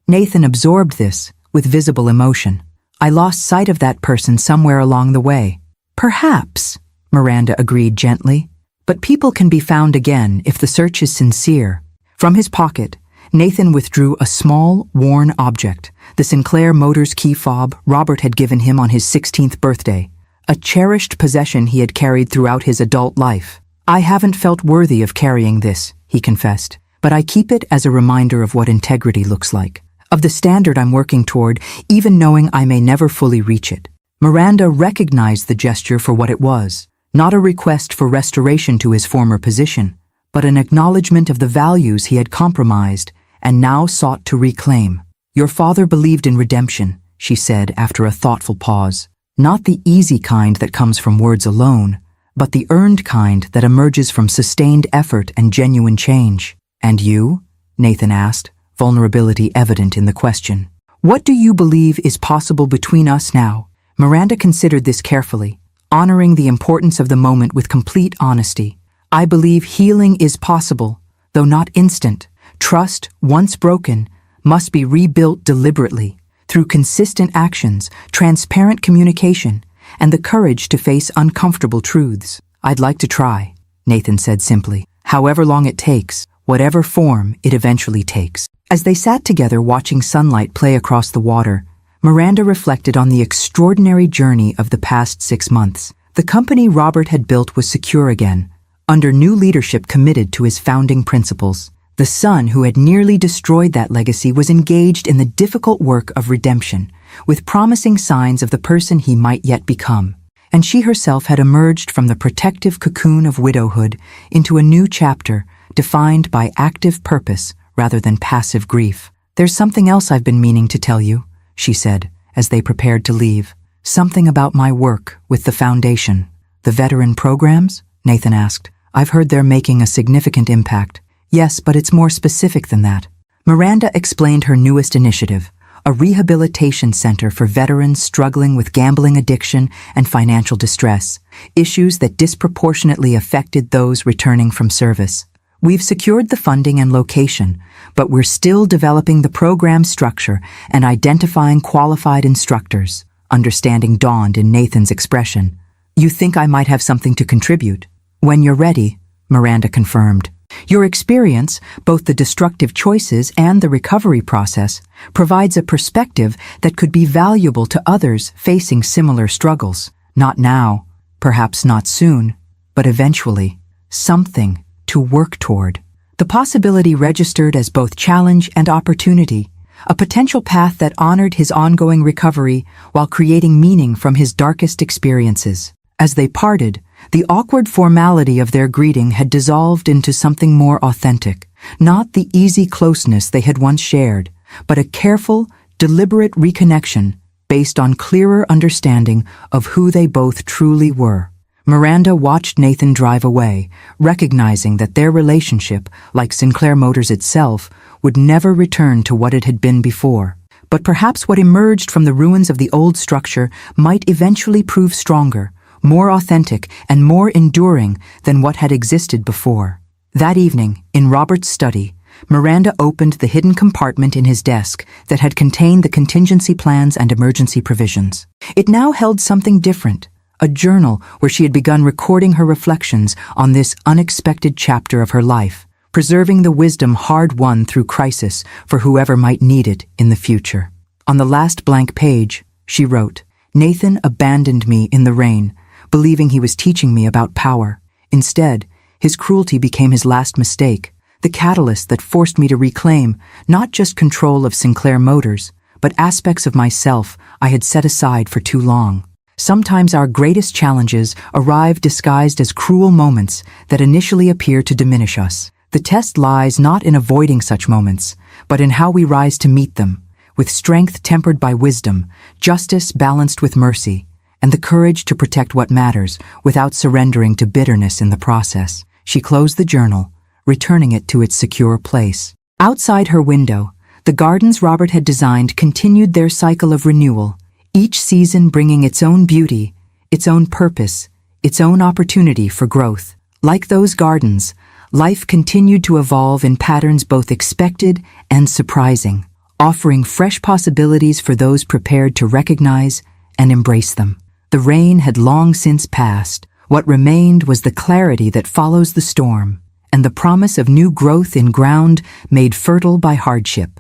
Nathan absorbed this with visible emotion. "I lost sight of that person somewhere along the way." "Perhaps," Miranda agreed gently, "but people can be found again if the search is sincere." From his pocket, Nathan withdrew a small, worn object, the Sinclair Motors key fob Robert had given him on his 16th birthday, a cherished possession he had carried throughout his adult life. "I haven't felt worthy of carrying this," he confessed, "but I keep it as a reminder of what integrity looks like, of the standard I'm working toward, even knowing I may never fully reach it." Miranda recognized the gesture for what it was, not a request for restoration to his former position, but an acknowledgement of the values he had compromised and now sought to reclaim. "Your father believed in redemption," she said after a thoughtful pause. "Not the easy kind that comes from words alone, but the earned kind that emerges from sustained effort and genuine change." "And you?" Nathan asked, vulnerability evident in the question. "What do you believe is possible between us now?" Miranda considered this carefully, honoring the importance of the moment with complete honesty. "I believe healing is possible, though not instant. Trust, once broken, must be rebuilt deliberately, through consistent actions, transparent communication, and the courage to face uncomfortable truths." "I'd like to try," Nathan said simply, "however long it takes, whatever form it eventually takes." As they sat together watching sunlight play across the water, Miranda reflected on the extraordinary journey of the past 6 months. The company Robert had built was secure again, under new leadership committed to his founding principles. The son who had nearly destroyed that legacy was engaged in the difficult work of redemption, with promising signs of the person he might yet become. And she herself had emerged from the protective cocoon of widowhood into a new chapter defined by active purpose rather than passive grief. "There's something else I've been meaning to tell you," she said, as they prepared to leave. "Something about my work with the foundation." "The veteran programs?" Nathan asked. "I've heard they're making a significant impact." "Yes, but it's more specific than that." Miranda explained her newest initiative, a rehabilitation center for veterans struggling with gambling addiction and financial distress, issues that disproportionately affected those returning from service. We've secured the funding and location, but we're still developing the program structure and identifying qualified instructors. Understanding dawned in Nathan's expression. You think I might have something to contribute? When you're ready, Miranda confirmed. Your experience, both the destructive choices and the recovery process, provides a perspective that could be valuable to others facing similar struggles. Not now, perhaps not soon, but eventually. Something to work toward. The possibility registered as both challenge and opportunity, a potential path that honored his ongoing recovery while creating meaning from his darkest experiences. As they parted, the awkward formality of their greeting had dissolved into something more authentic, not the easy closeness they had once shared, but a careful, deliberate reconnection based on clearer understanding of who they both truly were. Miranda watched Nathan drive away, recognizing that their relationship, like Sinclair Motors itself, would never return to what it had been before. But perhaps what emerged from the ruins of the old structure might eventually prove stronger, more authentic, and more enduring than what had existed before. That evening, in Robert's study, Miranda opened the hidden compartment in his desk that had contained the contingency plans and emergency provisions. It now held something different, a journal where she had begun recording her reflections on this unexpected chapter of her life, preserving the wisdom hard-won through crisis for whoever might need it in the future. On the last blank page, she wrote, "Nathan abandoned me in the rain, believing he was teaching me about power. Instead, his cruelty became his last mistake, the catalyst that forced me to reclaim not just control of Sinclair Motors, but aspects of myself I had set aside for too long." Sometimes our greatest challenges arrive disguised as cruel moments that initially appear to diminish us. The test lies not in avoiding such moments, but in how we rise to meet them, with strength tempered by wisdom, justice balanced with mercy, and the courage to protect what matters without surrendering to bitterness in the process. She closed the journal, returning it to its secure place. Outside her window, the gardens Robert had designed continued their cycle of renewal, each season bringing its own beauty, its own purpose, its own opportunity for growth. Like those gardens, life continued to evolve in patterns both expected and surprising, offering fresh possibilities for those prepared to recognize and embrace them. The rain had long since passed. What remained was the clarity that follows the storm, and the promise of new growth in ground made fertile by hardship.